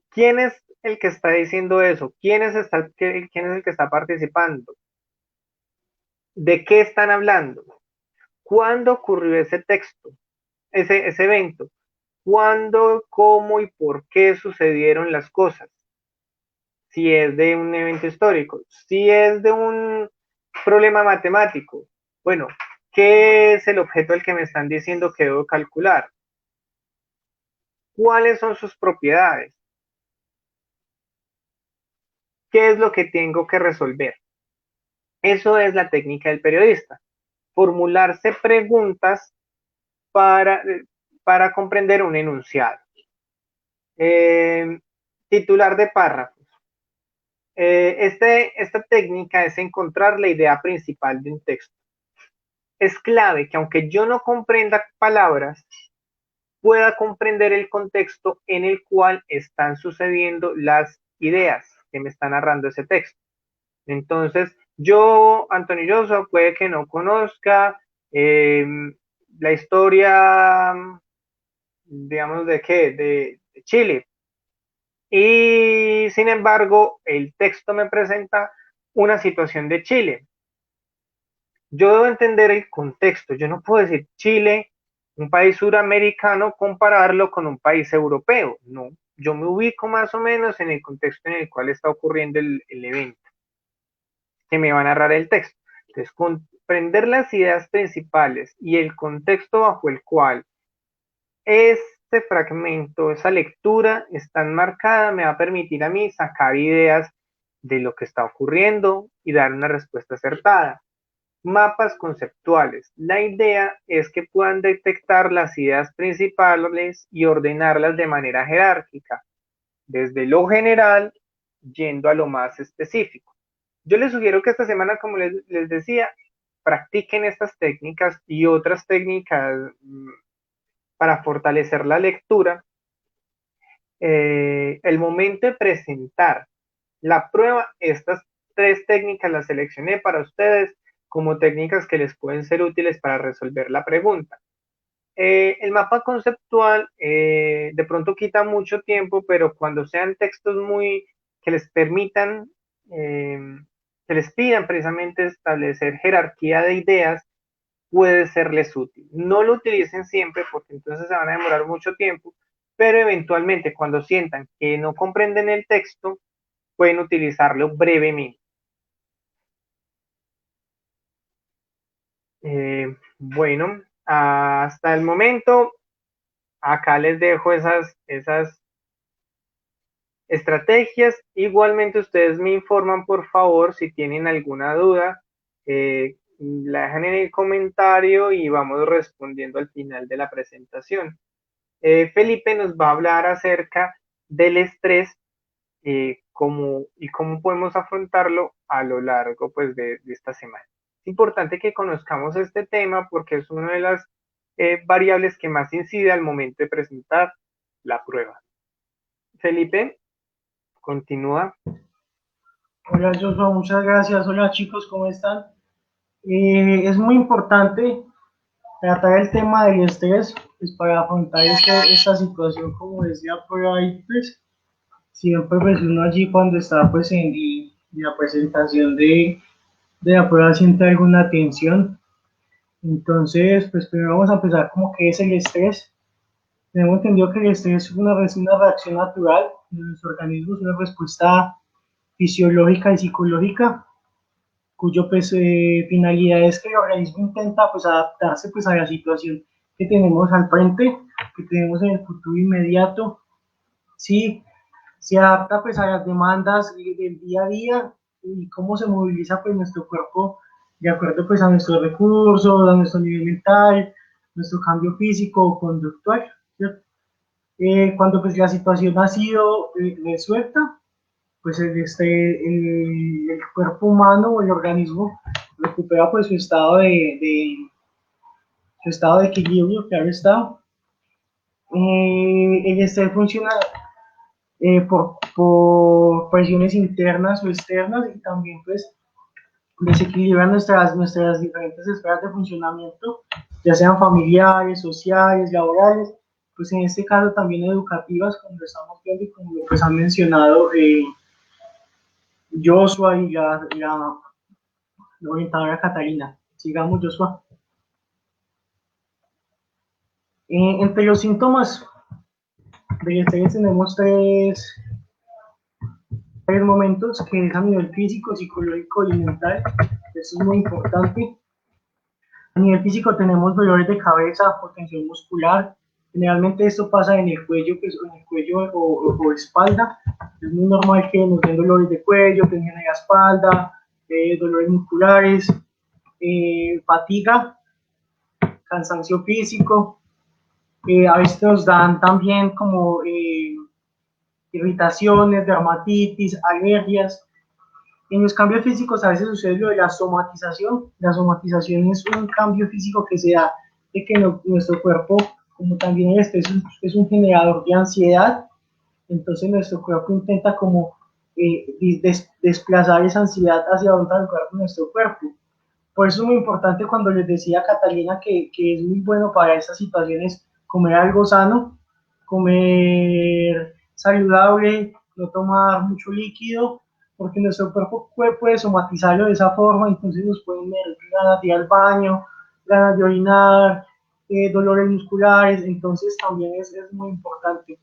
¿quién es el que está diciendo eso? ¿Quién es el que está participando? ¿De qué están hablando? ¿Cuándo ocurrió ese texto, ese evento? ¿Cuándo, cómo y por qué sucedieron las cosas? Si es de un evento histórico, si es de un problema matemático, bueno, ¿qué es el objeto del que me están diciendo que debo calcular? ¿Cuáles son sus propiedades? ¿Qué es lo que tengo que resolver? Eso es la técnica del periodista, formularse preguntas para, para comprender un enunciado. Titular de párrafos. Esta técnica es encontrar la idea principal de un texto. Es clave que aunque yo no comprenda palabras, pueda comprender el contexto en el cual están sucediendo las ideas que me está narrando ese texto. Entonces, yo, Antonio Joshua, puede que no conozca la historia, digamos, ¿de qué? De Chile. Y sin embargo, el texto me presenta una situación de Chile. Yo debo entender el contexto. Yo no puedo decir Chile, un país suramericano, compararlo con un país europeo. No, yo me ubico más o menos en el contexto en el cual está ocurriendo el evento que me va a narrar el texto. Entonces, comprender las ideas principales y el contexto bajo el cual este fragmento, esa lectura está enmarcada, me va a permitir a mí sacar ideas de lo que está ocurriendo y dar una respuesta acertada. Mapas conceptuales. La idea es que puedan detectar las ideas principales y ordenarlas de manera jerárquica, desde lo general yendo a lo más específico. Yo les sugiero que esta semana, como les decía, practiquen estas técnicas y otras técnicas para fortalecer la lectura. El momento de presentar la prueba, estas 3 técnicas las seleccioné para ustedes como técnicas que les pueden ser útiles para resolver la pregunta. El mapa conceptual de pronto quita mucho tiempo, pero cuando sean textos que les permitan, que les pidan precisamente establecer jerarquía de ideas, puede serles útil. No lo utilicen siempre porque entonces se van a demorar mucho tiempo, pero eventualmente cuando sientan que no comprenden el texto, pueden utilizarlo brevemente. Bueno, hasta el momento, acá les dejo esas estrategias. Igualmente ustedes me informan, por favor, si tienen alguna duda, la dejan en el comentario y vamos respondiendo al final de la presentación. Felipe nos va a hablar acerca del estrés y cómo podemos afrontarlo a lo largo pues, de esta semana. Es importante que conozcamos este tema porque es una de las variables que más incide al momento de presentar la prueba. Felipe, continúa. Hola Joshua, muchas gracias. Hola chicos, ¿cómo están? Es muy importante tratar el tema del estrés pues, para afrontar esta situación, como decía por ahí, pues siempre pues uno allí cuando está pues en la presentación de la prueba siente alguna tensión. Entonces, pues primero vamos a empezar como que es el estrés. Tenemos entendido que el estrés es una reacción natural de nuestro organismo, es una respuesta fisiológica y psicológica cuyo pues, finalidad es que el organismo intenta pues, adaptarse pues, a la situación que tenemos al frente, que tenemos en el futuro inmediato, ¿sí? Se adapta pues, a las demandas del día a día y cómo se moviliza pues, nuestro cuerpo de acuerdo pues, a nuestros recursos, a nuestro nivel mental, nuestro cambio físico o conductual, ¿cierto? Cuando pues, la situación ha sido resuelta, pues el cuerpo humano o el organismo recupera pues su estado de equilibrio, claro está. El estrés funciona por presiones internas o externas y también pues desequilibra nuestras diferentes esferas de funcionamiento, ya sean familiares, sociales, laborales, pues en este caso también educativas, como lo estamos viendo y como pues han mencionado Joshua y la orientadora Catalina. Sigamos, Joshua. Entre los síntomas del estrés tenemos tres momentos que es a nivel físico, psicológico y mental. Eso es muy importante. A nivel físico tenemos dolores de cabeza, tensión muscular. Generalmente esto pasa en el cuello, pues, en el cuello o espalda. Es muy normal que nos den dolores de cuello, tensión en la espalda, dolores musculares, fatiga, cansancio físico, a veces nos dan también como irritaciones, dermatitis, alergias. En los cambios físicos a veces sucede lo de la somatización. La somatización es un cambio físico que se da de que nuestro cuerpo, como también el estrés es un generador de ansiedad, entonces nuestro cuerpo intenta como desplazar esa ansiedad hacia otro lugar de nuestro cuerpo. Por eso es muy importante cuando les decía a Catalina que es muy bueno para esas situaciones comer algo sano, comer saludable, no tomar mucho líquido, porque nuestro cuerpo puede somatizarlo de esa forma, entonces nos pueden dar ganas de ir al baño, ganas de orinar, dolores musculares, entonces también es muy importante.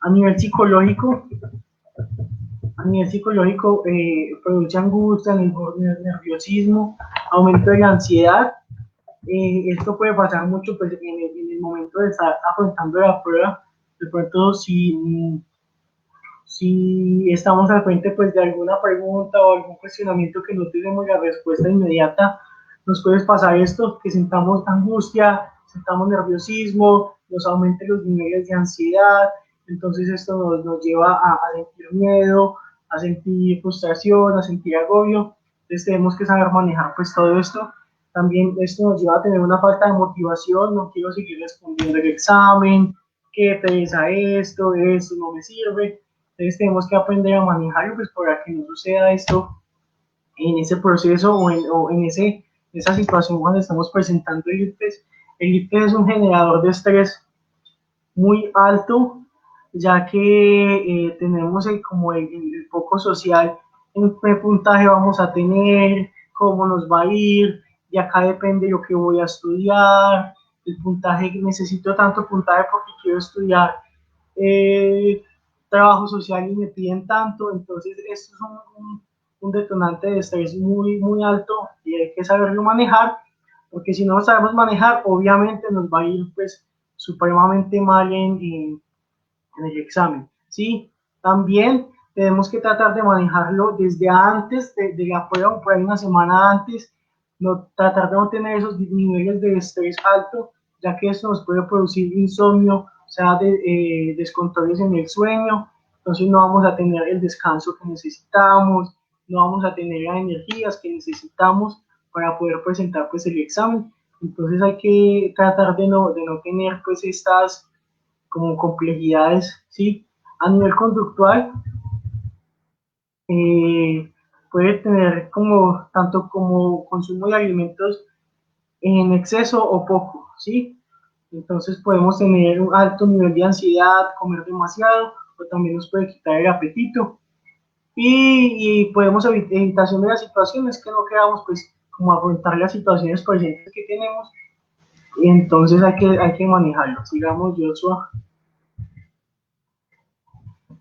A nivel psicológico, produce angustia, nerviosismo, aumento de la ansiedad. Esto puede pasar mucho pues, en el momento de estar afrontando la prueba. De pronto, si estamos al frente pues, de alguna pregunta o algún cuestionamiento que no tenemos la respuesta inmediata, nos puede pasar esto, que sintamos angustia, sintamos nerviosismo, nos aumenten los niveles de ansiedad, entonces esto nos lleva a sentir miedo, a sentir frustración, a sentir agobio. Entonces tenemos que saber manejar pues todo esto. También esto nos lleva a tener una falta de motivación, no quiero seguir respondiendo el examen, qué pereza esto no me sirve. Entonces tenemos que aprender a manejarlo pues para que no suceda esto en ese proceso o en esa situación cuando estamos presentando el ICFES. El ICFES es un generador de estrés muy alto, ya que tenemos como el foco social en qué puntaje vamos a tener, cómo nos va a ir, y acá depende de lo que voy a estudiar, el puntaje, necesito tanto puntaje porque quiero estudiar trabajo social y me piden tanto, entonces esto es un detonante de estrés muy alto y hay que saberlo manejar, porque si no lo sabemos manejar, obviamente nos va a ir pues supremamente mal en el examen, ¿sí? También tenemos que tratar de manejarlo desde antes de la prueba, por ahí una semana antes, tratar de no tener esos niveles de estrés alto, ya que esto nos puede producir insomnio, o sea, descontroles en el sueño, entonces no vamos a tener el descanso que necesitamos, no vamos a tener las energías que necesitamos para poder presentar pues el examen. Entonces hay que tratar de no tener pues estas como complejidades, ¿sí? A nivel conductual, puede tener como tanto como consumo de alimentos en exceso o poco, ¿sí? Entonces podemos tener un alto nivel de ansiedad, comer demasiado, o también nos puede quitar el apetito. Y podemos evitación de las situaciones que no queramos, pues, como afrontar las situaciones presentes que tenemos, y entonces hay que manejarlo. Sigamos, Joshua.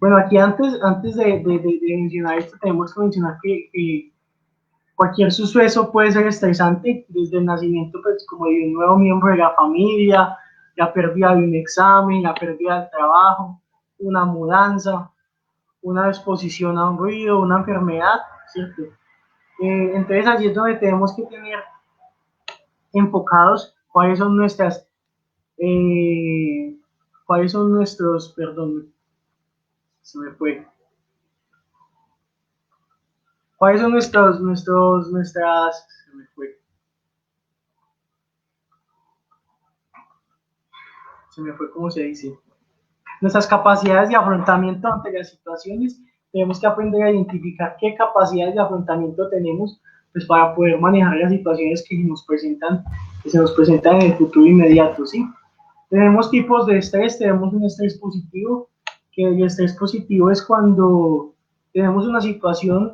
Bueno, aquí antes de mencionar esto, tenemos que mencionar que cualquier suceso puede ser estresante, desde el nacimiento pues, como de un nuevo miembro de la familia, la pérdida de un examen, la pérdida del trabajo, una mudanza, una exposición a un ruido, una enfermedad, ¿cierto? Entonces allí es donde tenemos que tener enfocados cuáles son nuestros, perdón, se me fue. ¿Cuáles son se me fue, cómo se dice, nuestras capacidades de afrontamiento ante las situaciones? Tenemos que aprender a identificar qué capacidades de afrontamiento tenemos, pues para poder manejar las situaciones que se nos presentan en el futuro inmediato, ¿sí? Tenemos tipos de estrés, tenemos un estrés positivo, que el estrés positivo es cuando tenemos una situación,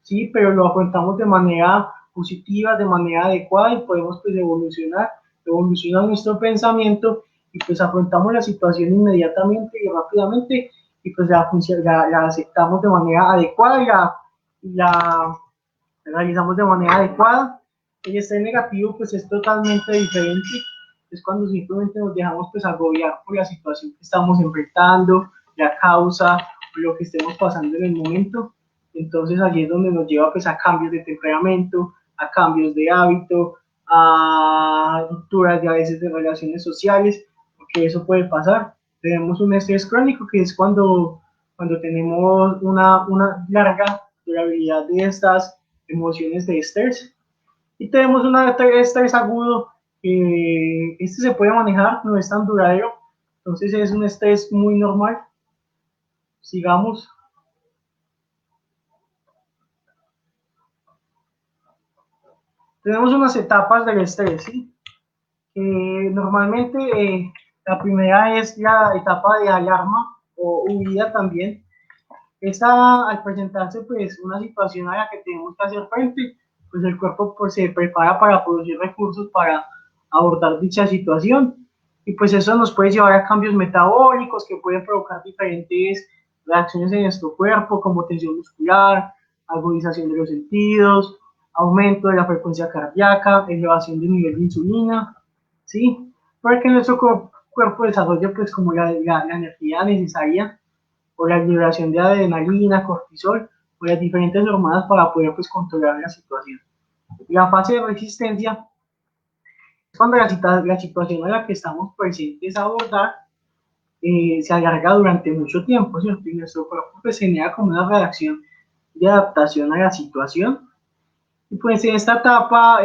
sí, pero lo afrontamos de manera positiva, de manera adecuada y podemos pues evoluciona nuestro pensamiento y pues afrontamos la situación inmediatamente y rápidamente y pues la aceptamos de manera adecuada y la realizamos de manera adecuada. El estrés negativo pues es totalmente diferente, es cuando simplemente nos dejamos pues agobiar por la situación que estamos enfrentando, la causa, lo que estemos pasando en el momento. Entonces allí es donde nos lleva pues a cambios de temperamento, a cambios de hábito, a rupturas de a veces de relaciones sociales, porque eso puede pasar. Tenemos un estrés crónico que es cuando tenemos una larga durabilidad de estas emociones de estrés. Y tenemos un estrés agudo, que este se puede manejar, no es tan duradero, entonces es un estrés muy normal. Sigamos. Tenemos unas etapas del estrés, ¿sí? Normalmente la primera es la etapa de alarma o huida también. Esta, al presentarse pues una situación a la que tenemos que hacer frente, pues el cuerpo pues, se prepara para producir recursos para abordar dicha situación. Y pues eso nos puede llevar a cambios metabólicos que pueden provocar diferentes reacciones en nuestro cuerpo, como tensión muscular, agudización de los sentidos, aumento de la frecuencia cardíaca, elevación del nivel de insulina, ¿sí? Para que nuestro cuerpo desarrolle pues como la energía necesaria o la liberación de adrenalina, cortisol o las diferentes hormonas para poder pues controlar la situación. La fase de resistencia es cuando la situación en la que estamos presentes a abordar se alarga durante mucho tiempo, ¿cierto? Y nuestro cuerpo pues genera como una reacción de adaptación a la situación. Y pues en esta etapa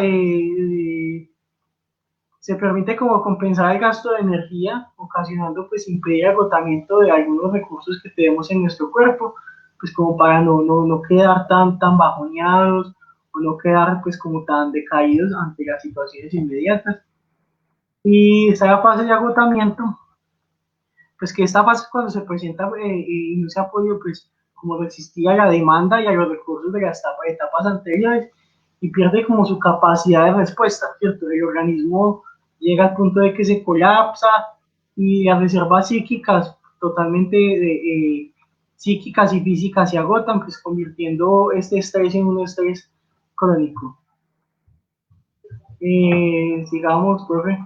se permite como compensar el gasto de energía, ocasionando pues impedir el agotamiento de algunos recursos que tenemos en nuestro cuerpo, pues como para no quedar tan bajoneados o no quedar pues como tan decaídos ante las situaciones inmediatas. Y esta fase de agotamiento, pues que esta fase cuando se presenta y no se ha podido pues como resistir a la demanda y a los recursos de las etapas anteriores y pierde como su capacidad de respuesta, ¿cierto? El organismo llega al punto de que se colapsa y las reservas psíquicas totalmente psíquicas y físicas se agotan, pues convirtiendo este estrés en un estrés crónico. Sigamos, profe.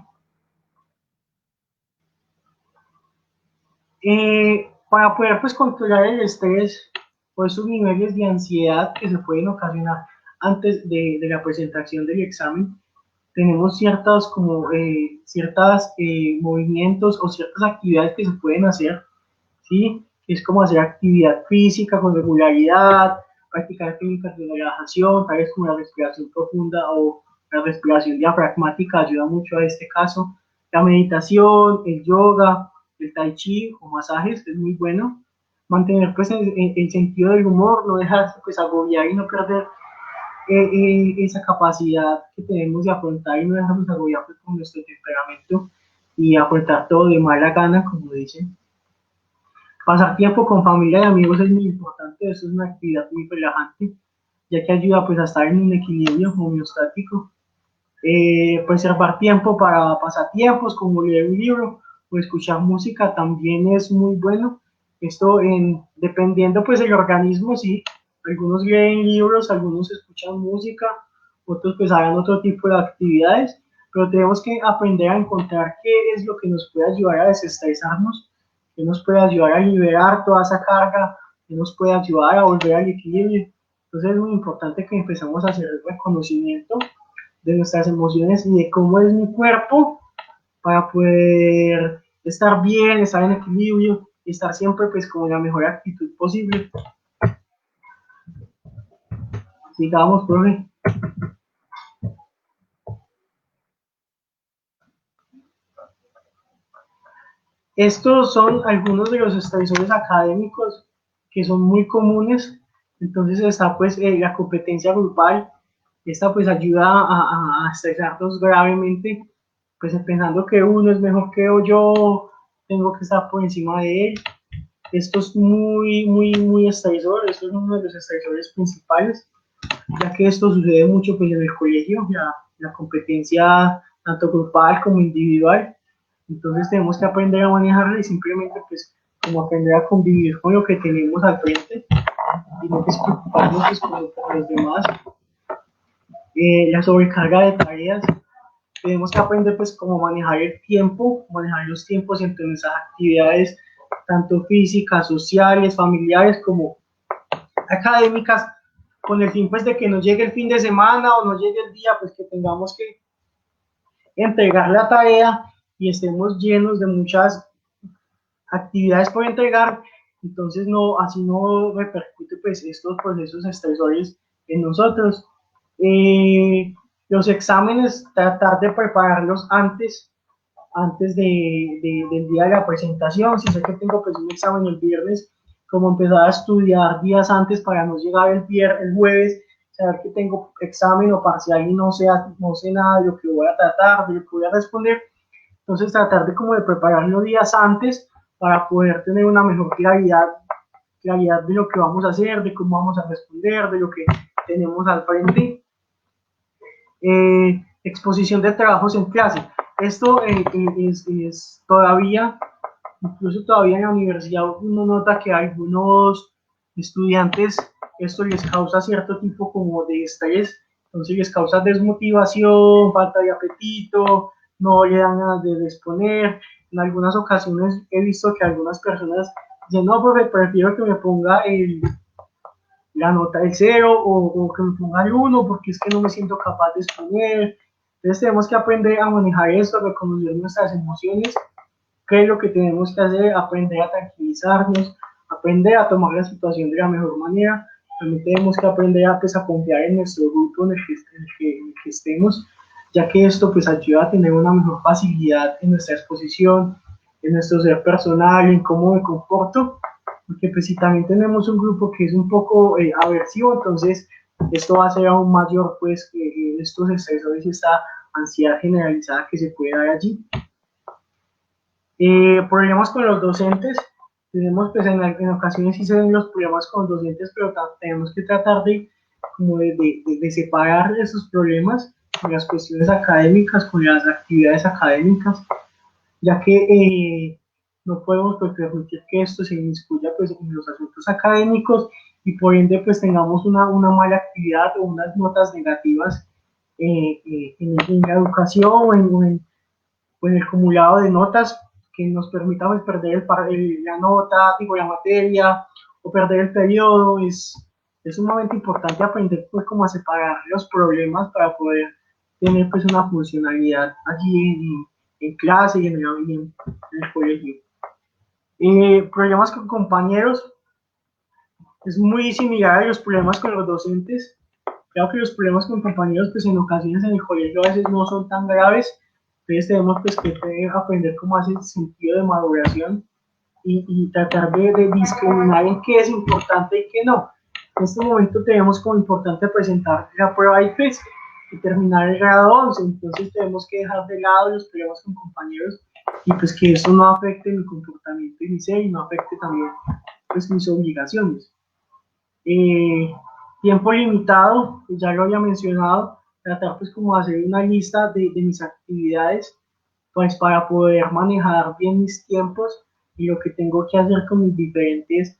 Para poder pues controlar el estrés o esos niveles de ansiedad que se pueden ocasionar antes de la presentación del examen, tenemos ciertos como ciertas movimientos o ciertas actividades que se pueden hacer, ¿sí? Es como hacer actividad física con regularidad, practicar técnicas de relajación, tales como la respiración profunda o la respiración diafragmática ayuda mucho a este caso, la meditación, el yoga, el tai chi o masajes es muy bueno, mantener pues el sentido del humor, no dejarse pues agobiar y no perder esa capacidad que tenemos de afrontar y no dejarnos agobiar pues, con nuestro temperamento y afrontar todo de mala gana, como dicen. Pasar tiempo con familia y amigos es muy importante, eso es una actividad muy relajante, ya que ayuda pues a estar en un equilibrio homeostático. Preservar tiempo para pasatiempos como leer un libro o escuchar música también es muy bueno. Esto dependiendo pues del organismo, sí, algunos leen libros, algunos escuchan música, otros pues hagan otro tipo de actividades, pero tenemos que aprender a encontrar qué es lo que nos puede ayudar a desestresarnos, qué nos puede ayudar a liberar toda esa carga, qué nos puede ayudar a volver al equilibrio. Entonces es muy importante que empezamos a hacer el reconocimiento de nuestras emociones y de cómo es mi cuerpo para poder estar bien, estar en equilibrio y estar siempre pues con la mejor actitud posible. Sigamos, profe. Estos son algunos de los estresores académicos que son muy comunes. Entonces está pues la competencia grupal. Esta pues ayuda a estresarnos gravemente, pues pensando que uno es mejor que yo, tengo que estar por encima de él. Esto es muy estresor, esto es uno de los estresores principales, ya que esto sucede mucho pues, en el colegio, la competencia tanto grupal como individual. Entonces tenemos que aprender a manejarla y simplemente pues como aprender a convivir con lo que tenemos al frente y no pues, preocuparnos pues, por los demás. La sobrecarga de tareas, tenemos que aprender pues cómo manejar el tiempo, manejar los tiempos entre nuestras actividades, tanto físicas, sociales, familiares, como académicas, con el fin pues de que nos llegue el fin de semana o nos llegue el día, pues que tengamos que entregar la tarea y estemos llenos de muchas actividades por entregar, entonces no, así no repercute pues estos procesos estresores en nosotros. Los exámenes, tratar de prepararlos del día de la presentación. Si sé que tengo pues un examen el viernes, como empezar a estudiar días antes para no llegar el jueves, saber que tengo examen o parcial y no sé nada de lo que voy a tratar, de lo que voy a responder. Entonces tratar de como de prepararlo días antes para poder tener una mejor claridad de lo que vamos a hacer, de cómo vamos a responder, de lo que tenemos al frente. Exposición de trabajos en clase. Esto es todavía, incluso todavía en la universidad uno nota que a algunos estudiantes esto les causa cierto tipo como de estrés, entonces les causa desmotivación, falta de apetito, no le dan ganas de exponer. En algunas ocasiones he visto que algunas personas dicen, no, profe, prefiero que me ponga la nota del 0 o que me ponga el 1 porque es que no me siento capaz de exponer. Entonces tenemos que aprender a manejar esto, a reconocer nuestras emociones, qué es lo que tenemos que hacer, aprender a tranquilizarnos, aprender a tomar la situación de la mejor manera. También tenemos que aprender a, pues, a confiar en nuestro grupo en el que estemos, ya que esto pues ayuda a tener una mejor facilidad en nuestra exposición, en nuestro ser personal, en cómo me comporto, porque pues si también tenemos un grupo que es un poco aversivo, entonces esto va a ser aún mayor pues estos estresores y esta ansiedad generalizada que se puede dar allí. Problemas con los docentes, tenemos pues en ocasiones sí se ven los problemas con los docentes, pero tenemos que tratar de separar esos problemas con las cuestiones académicas, con las actividades académicas, ya que no podemos pues, permitir que esto se inmiscuya pues, en los asuntos académicos y por ende pues tengamos una mala actividad o unas notas negativas en la educación o en el acumulado de notas que nos permita pues, perder la nota, digo, la materia o perder el periodo. Es sumamente importante aprender pues como a separar los problemas para poder tener pues una funcionalidad allí en clase y en el colegio. Problemas con compañeros, es muy similar a los problemas con los docentes. Creo que los problemas con compañeros pues en ocasiones en el colegio a veces no son tan graves, entonces tenemos pues que aprender cómo hace el sentido de maduración y tratar de discriminar en qué es importante y qué no. En este momento tenemos como importante presentar la prueba IPES y terminar el grado 11, entonces tenemos que dejar de lado los problemas con compañeros y pues que eso no afecte mi comportamiento y mi ser y no afecte también pues mis obligaciones. Tiempo limitado, ya lo había mencionado, tratar pues como hacer una lista de mis actividades pues para poder manejar bien mis tiempos y lo que tengo que hacer con mis diferentes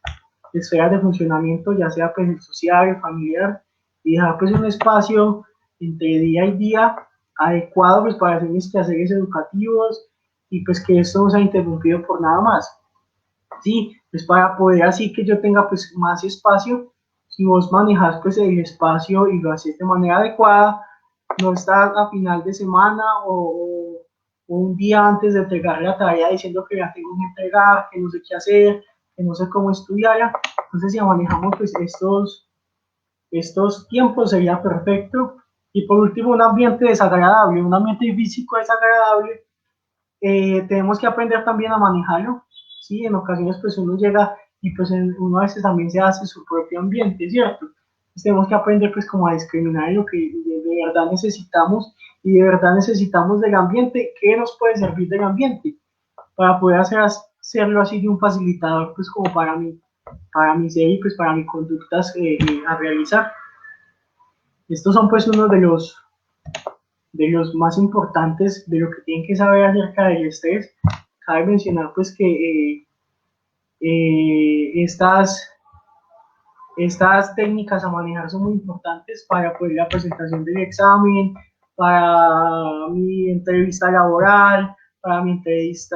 esferas de funcionamiento, ya sea pues el social, el familiar, y dejar pues un espacio entre día y día adecuado pues para hacer mis quehaceres educativos y pues que esto no sea interrumpido por nada más. Sí, pues para poder así que yo tenga pues más espacio, si vos manejas pues el espacio y lo haces de manera adecuada, no estás a final de semana o un día antes de entregar la tarea diciendo que la tengo que entregar, que no sé qué hacer, que no sé cómo estudiarla. Entonces si manejamos pues estos tiempos sería perfecto. Y por último, un ambiente desagradable, un ambiente físico desagradable, tenemos que aprender también a manejarlo, ¿sí? En ocasiones pues uno llega y pues uno a veces también se hace su propio ambiente, ¿cierto? Entonces tenemos que aprender pues como a discriminar lo que de verdad necesitamos y de verdad necesitamos del ambiente, qué nos puede servir del ambiente para poder hacerlo así de un facilitador pues como para mi ser y pues para mis conductas a realizar. Estos son pues uno de los más importantes de lo que tienen que saber acerca del estrés. Cabe mencionar pues que estas técnicas a manejar son muy importantes para pues, la presentación del examen, para mi entrevista laboral, para mi entrevista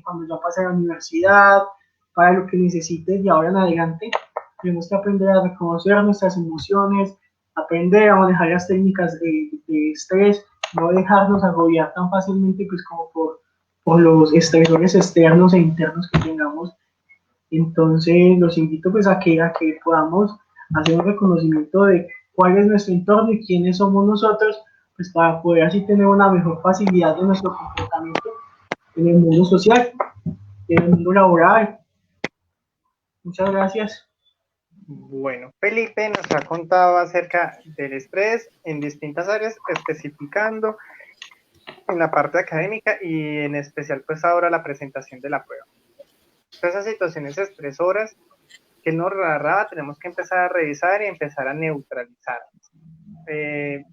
cuando ya pase a la universidad, para lo que necesites de ahora en adelante. tenemos que aprender a reconocer nuestras emociones, aprender a manejar las técnicas de estrés, no dejarnos agobiar tan fácilmente pues como por los estresores externos e internos que tengamos. Entonces los invito pues a que podamos hacer un reconocimiento de cuál es nuestro entorno y quiénes somos nosotros, pues para poder así tener una mejor facilidad de nuestro comportamiento en el mundo social, en el mundo laboral. Muchas gracias. Bueno, Felipe nos ha contado acerca del estrés en distintas áreas, especificando en la parte académica y en especial pues ahora la presentación de la prueba. Esas situaciones estresoras que nos narraba tenemos que empezar a revisar y empezar a neutralizar.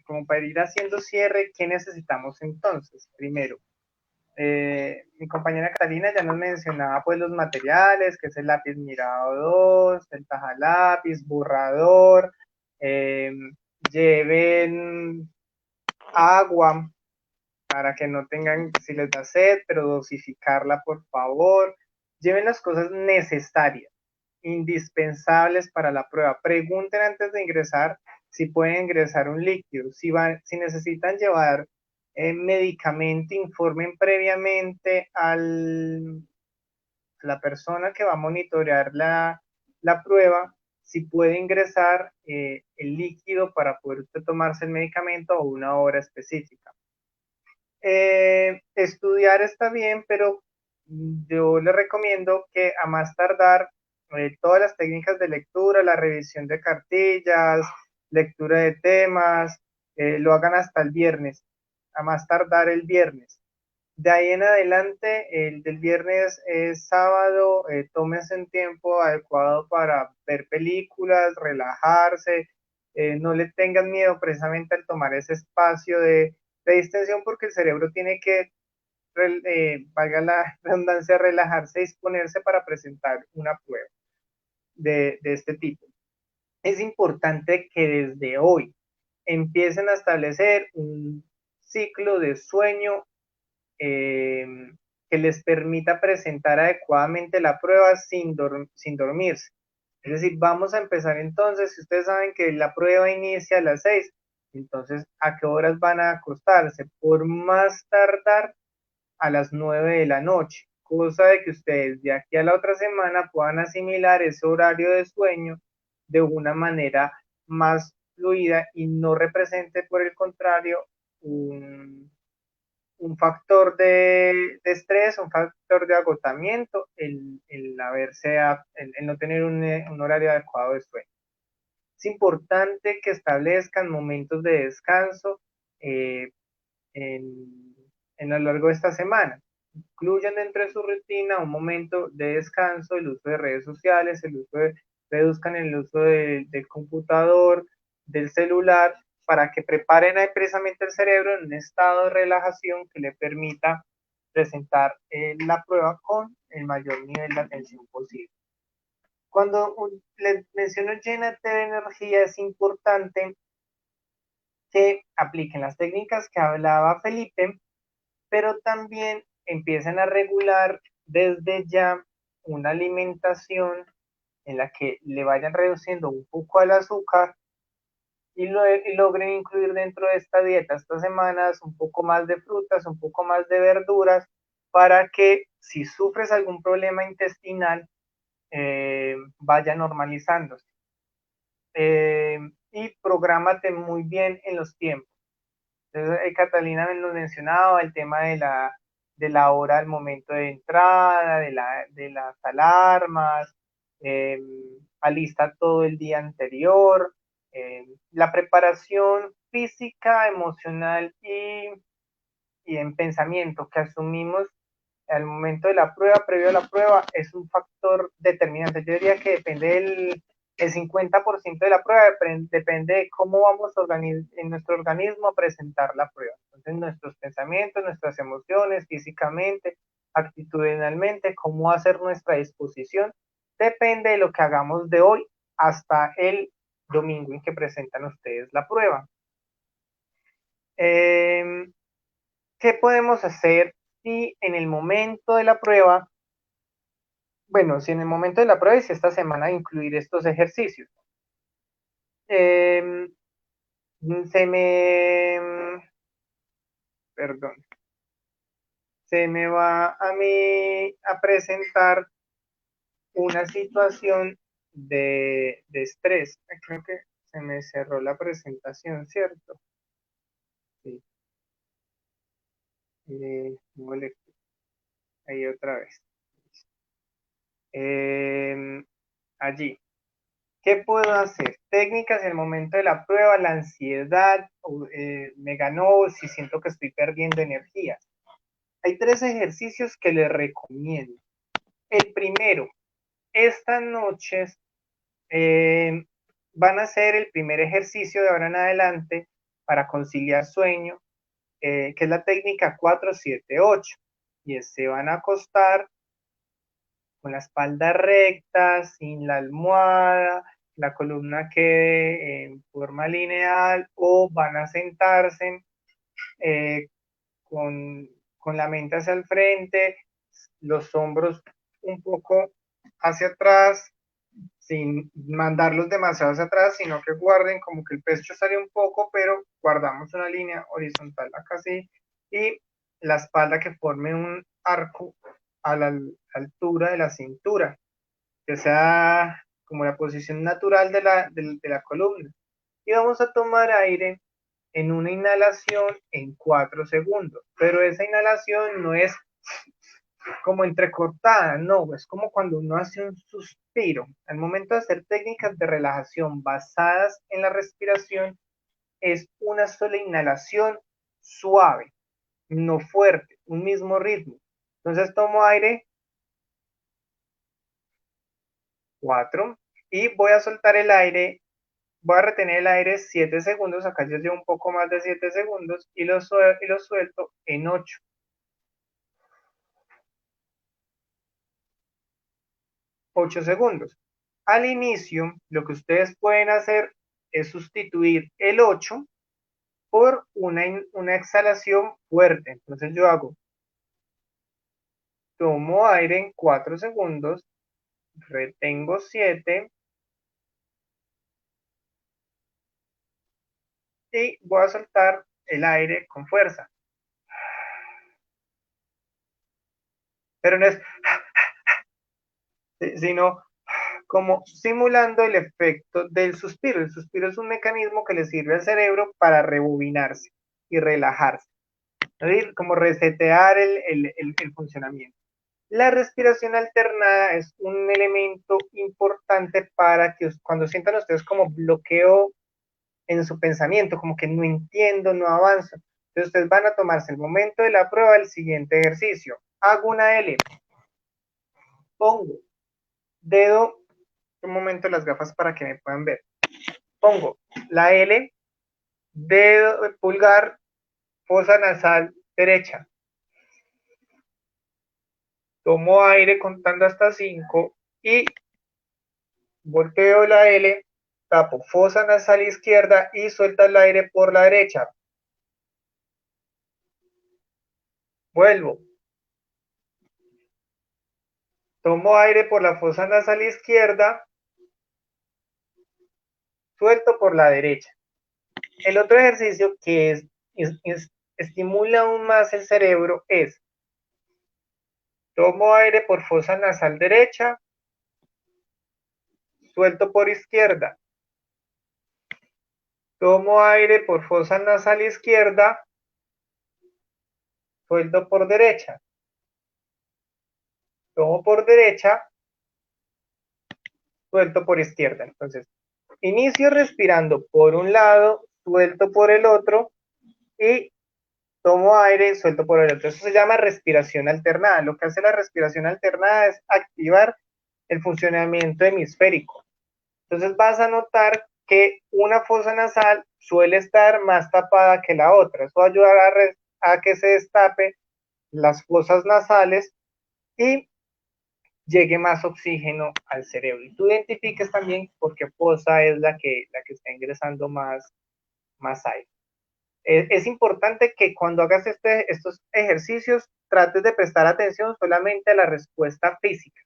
Como para ir haciendo cierre, ¿qué necesitamos entonces? Primero, mi compañera Catalina ya nos mencionaba pues los materiales, que es el lápiz Mirado 2, el taja lápiz, borrador, lleven agua para que no tengan, si les da sed, pero dosificarla por favor, lleven las cosas necesarias, indispensables para la prueba. Pregunten antes de ingresar si pueden ingresar un líquido, si necesitan llevar medicamento, informen previamente a la persona que va a monitorear la prueba si puede ingresar el líquido para poder usted tomarse el medicamento a una hora específica. Estudiar está bien, pero yo le recomiendo que a más tardar todas las técnicas de lectura, la revisión de cartillas, lectura de temas, lo hagan hasta el viernes, a más tardar el viernes. De ahí en adelante, el del viernes es sábado, tómense un tiempo adecuado para ver películas, relajarse, no le tengan miedo precisamente al tomar ese espacio de distensión porque el cerebro tiene que, valga la redundancia, relajarse y disponerse para presentar una prueba de este tipo. Es importante que desde hoy empiecen a establecer un ciclo de sueño que les permita presentar adecuadamente la prueba sin dormirse. Es decir, vamos a empezar entonces, si ustedes saben que la prueba inicia a las 6, entonces, ¿a qué horas van a acostarse? Por más tardar a las 9 de la noche, cosa de que ustedes de aquí a la otra semana puedan asimilar ese horario de sueño de una manera más fluida y no represente, por el contrario, un factor de estrés, un factor de agotamiento, el no tener un horario adecuado de sueño. Es importante que establezcan momentos de descanso eh, en a lo largo de esta semana. Incluyan dentro de su rutina un momento de descanso, el uso de redes sociales, reduzcan el uso del computador, del celular, para que preparen precisamente el cerebro en un estado de relajación que le permita presentar la prueba con el mayor nivel de atención posible. Cuando les menciono llénate de energía, es importante que apliquen las técnicas que hablaba Felipe, pero también empiecen a regular desde ya una alimentación en la que le vayan reduciendo un poco al azúcar y logren incluir dentro de esta dieta estas semanas un poco más de frutas, un poco más de verduras, para que si sufres algún problema intestinal, vaya normalizándose. Y prográmate muy bien en los tiempos. Entonces, Catalina nos mencionaba el tema de la hora al momento de entrada, de las alarmas, alista todo el día anterior, la preparación física, emocional y en pensamiento que asumimos al momento de la prueba, previo a la prueba, es un factor determinante. Yo diría que depende el 50% de la prueba depende de cómo vamos en nuestro organismo a presentar la prueba. Entonces, nuestros pensamientos, nuestras emociones, físicamente, actitudinalmente, cómo hacer nuestra disposición, depende de lo que hagamos de hoy hasta el domingo en que presentan ustedes la prueba. ¿Qué podemos hacer si en el momento de la prueba bueno, si en el momento de la prueba y si esta semana incluir estos ejercicios. Eh, se me, perdón, se me va a mí a presentar una situación de estrés. Creo que se me cerró la presentación, ¿cierto? Sí. Ahí otra vez. Eh, allí. ¿Qué puedo hacer? Técnicas en el momento de la prueba, la ansiedad, me ganó, si siento que estoy perdiendo energía. Hay 3 ejercicios que les recomiendo. El primero, estas noches van a ser el primer ejercicio de ahora en adelante para conciliar sueño, que es la técnica 4-7-8. Y se van a acostar con la espalda recta, sin la almohada, la columna quede en forma lineal, o van a sentarse eh, con la mente hacia el frente, los hombros un poco hacia atrás, sin mandarlos demasiado hacia atrás, sino que guarden como que el pecho sale un poco, pero guardamos una línea horizontal acá así, y la espalda que forme un arco a la altura de la cintura, que sea como la posición natural de la columna. Y vamos a tomar aire en una inhalación en 4 segundos, pero esa inhalación no es como entrecortada, no, es como cuando uno hace un suspiro. Al momento de hacer técnicas de relajación basadas en la respiración, es una sola inhalación suave, no fuerte, un mismo ritmo. Entonces tomo aire, 4, y voy a soltar el aire, voy a retener el aire 7 segundos, acá yo llevo un poco más de 7 segundos, y lo suelto en 8. 8 segundos. Al inicio, lo que ustedes pueden hacer es sustituir el 8 por una exhalación fuerte. Entonces yo tomo aire en 4 segundos, retengo 7 y voy a soltar el aire con fuerza. Pero no es, sino como simulando el efecto del suspiro. El suspiro es un mecanismo que le sirve al cerebro para rebobinarse y relajarse. Es decir, como resetear el funcionamiento. La respiración alternada es un elemento importante para que cuando sientan ustedes como bloqueo en su pensamiento, como que no entiendo, no avanzo, entonces ustedes van a tomarse el momento de la prueba del siguiente ejercicio. Hago una L, pongo dedo, un momento las gafas para que me puedan ver. Pongo la L, dedo, pulgar, fosa nasal derecha. Tomo aire contando hasta 5 y volteo la L, tapo fosa nasal izquierda y suelta el aire por la derecha. Vuelvo. Tomo aire por la fosa nasal izquierda, suelto por la derecha. El otro ejercicio que estimula aún más el cerebro es, tomo aire por fosa nasal derecha, suelto por izquierda. Tomo aire por fosa nasal izquierda, suelto por derecha. Tomo por derecha, suelto por izquierda. Entonces, inicio respirando por un lado, suelto por el otro y tomo aire, suelto por el otro. Eso se llama respiración alternada. Lo que hace la respiración alternada es activar el funcionamiento hemisférico. Entonces vas a notar que una fosa nasal suele estar más tapada que la otra. Eso va a ayudar a que se destape las fosas nasales y llegue más oxígeno al cerebro. Y tú identifiques también por qué fosa es la que está ingresando más aire. Es importante que cuando hagas estos ejercicios trates de prestar atención solamente a la respuesta física,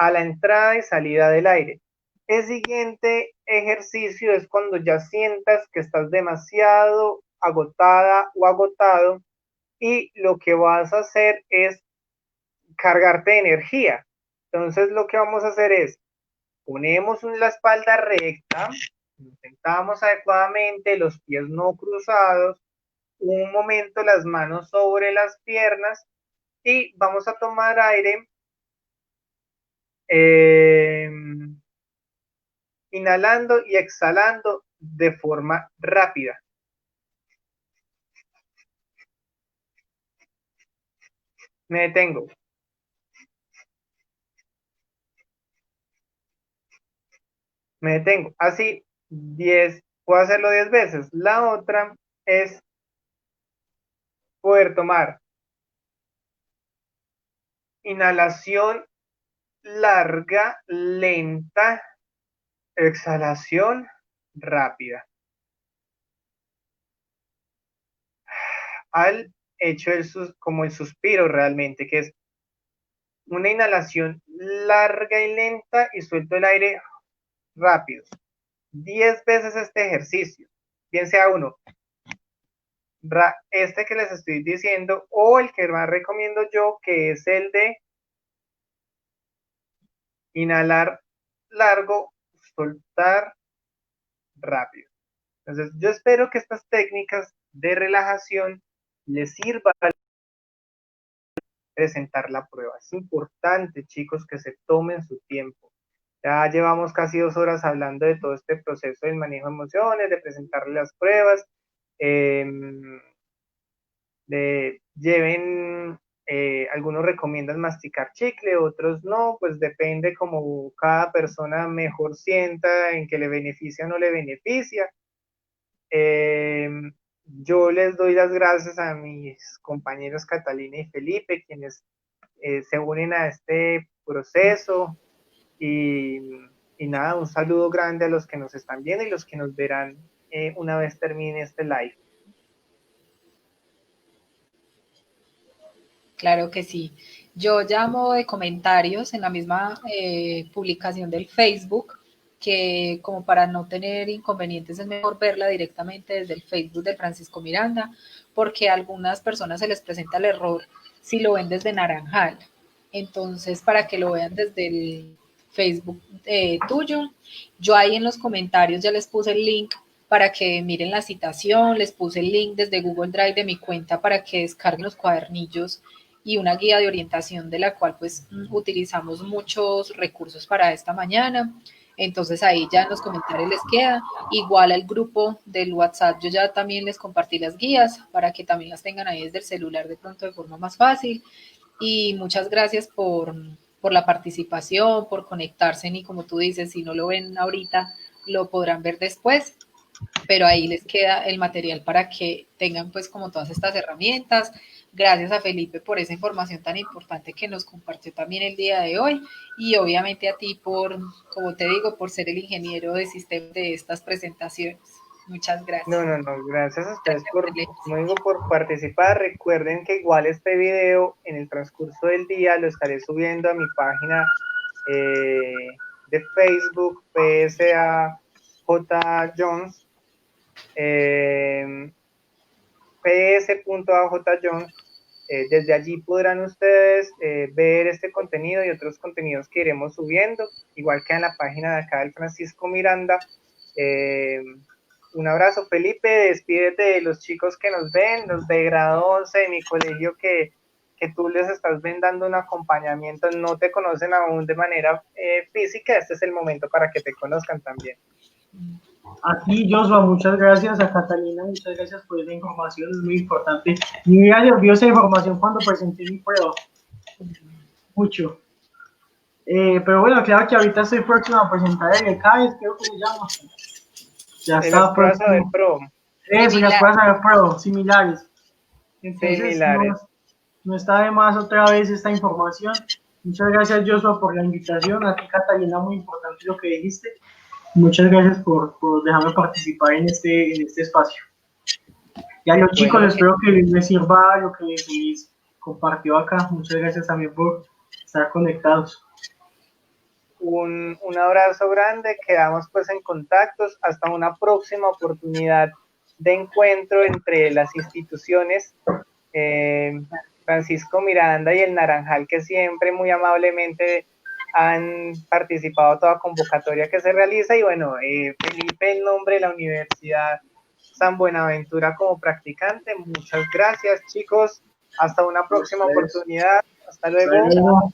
a la entrada y salida del aire. El siguiente ejercicio es cuando ya sientas que estás demasiado agotada o agotado y lo que vas a hacer es cargarte de energía. Entonces lo que vamos a hacer es, ponemos la espalda recta, nos sentamos adecuadamente, los pies no cruzados, un momento las manos sobre las piernas y vamos a tomar aire, inhalando y exhalando de forma rápida. Me detengo. Me detengo. Así, 10, puedo hacerlo 10 veces. La otra es poder tomar inhalación larga, lenta, exhalación rápida. Al hecho como el suspiro realmente, que es una inhalación larga y lenta y suelto el aire rápido. 10 veces este ejercicio. Bien sea uno, este que les estoy diciendo, o el que más recomiendo yo, que es el de inhalar largo, soltar rápido. Entonces, yo espero que estas técnicas de relajación les sirvan para presentar la prueba. Es importante, chicos, que se tomen su tiempo. Ya llevamos casi 2 horas hablando de todo este proceso del manejo de emociones, de presentarle las pruebas, lleven, algunos recomiendan masticar chicle, otros no, pues depende como cada persona mejor sienta, en que le beneficia o no le beneficia. Yo les doy las gracias a mis compañeros Catalina y Felipe, quienes se unen a este proceso y, y nada, un saludo grande a los que nos están viendo y los que nos verán una vez termine este live. Claro que sí. Yo llamo de comentarios en la misma publicación del Facebook, que como para no tener inconvenientes es mejor verla directamente desde el Facebook de Francisco Miranda, porque a algunas personas se les presenta el error si lo ven desde Naranjal. Entonces, para que lo vean desde el Facebook tuyo, yo ahí en los comentarios ya les puse el link para que miren la citación, les puse el link desde Google Drive de mi cuenta para que descarguen los cuadernillos y una guía de orientación de la cual pues utilizamos muchos recursos para esta mañana. Entonces ahí ya en los comentarios les queda. Igual al grupo del WhatsApp yo ya también les compartí las guías para que también las tengan ahí desde el celular de pronto de forma más fácil. Y muchas gracias por la participación, por conectarse y como tú dices, si no lo ven ahorita, lo podrán ver después, pero ahí les queda el material para que tengan pues como todas estas herramientas. Gracias a Felipe por esa información tan importante que nos compartió también el día de hoy y obviamente a ti por, como te digo, por ser el ingeniero de sistemas de estas presentaciones. Muchas gracias. No, gracias a ustedes por, como digo, por participar. Recuerden que igual este video en el transcurso del día lo estaré subiendo a mi página de Facebook, PSAJ Jones, ps.aj.jones. Desde allí podrán ustedes ver este contenido y otros contenidos que iremos subiendo, igual que en la página de acá del Francisco Miranda. Un abrazo, Felipe, despídete de los chicos que nos ven, los de grado 11 de mi colegio que tú les estás dando un acompañamiento, no te conocen aún de manera física, este es el momento para que te conozcan también. A ti, Joshua, muchas gracias. A Catalina, muchas gracias por esa información, es muy importante. Mi vida le dio esa información cuando presenté mi prueba. Mucho. Pero bueno, claro que ahorita estoy próximo a presentar el ECAES, creo que se llama. Ya está próximo. Pro. Eso, ya puedes saber Pro, similares. Entonces, similares. No está de más otra vez esta información. Muchas gracias, Joshua, por la invitación. A ti, Catalina, muy importante lo que dijiste. Muchas gracias por dejarme participar en este espacio. Y a los chicos, espero que les sirva lo que les compartió acá. Muchas gracias también por estar conectados. un abrazo grande, quedamos pues en contactos, hasta una próxima oportunidad de encuentro entre las instituciones. Francisco Miranda y el Naranjal, que siempre muy amablemente han participado toda convocatoria que se realiza, y bueno, Felipe, en nombre de la Universidad San Buenaventura como practicante, muchas gracias chicos, hasta una próxima oportunidad, hasta luego.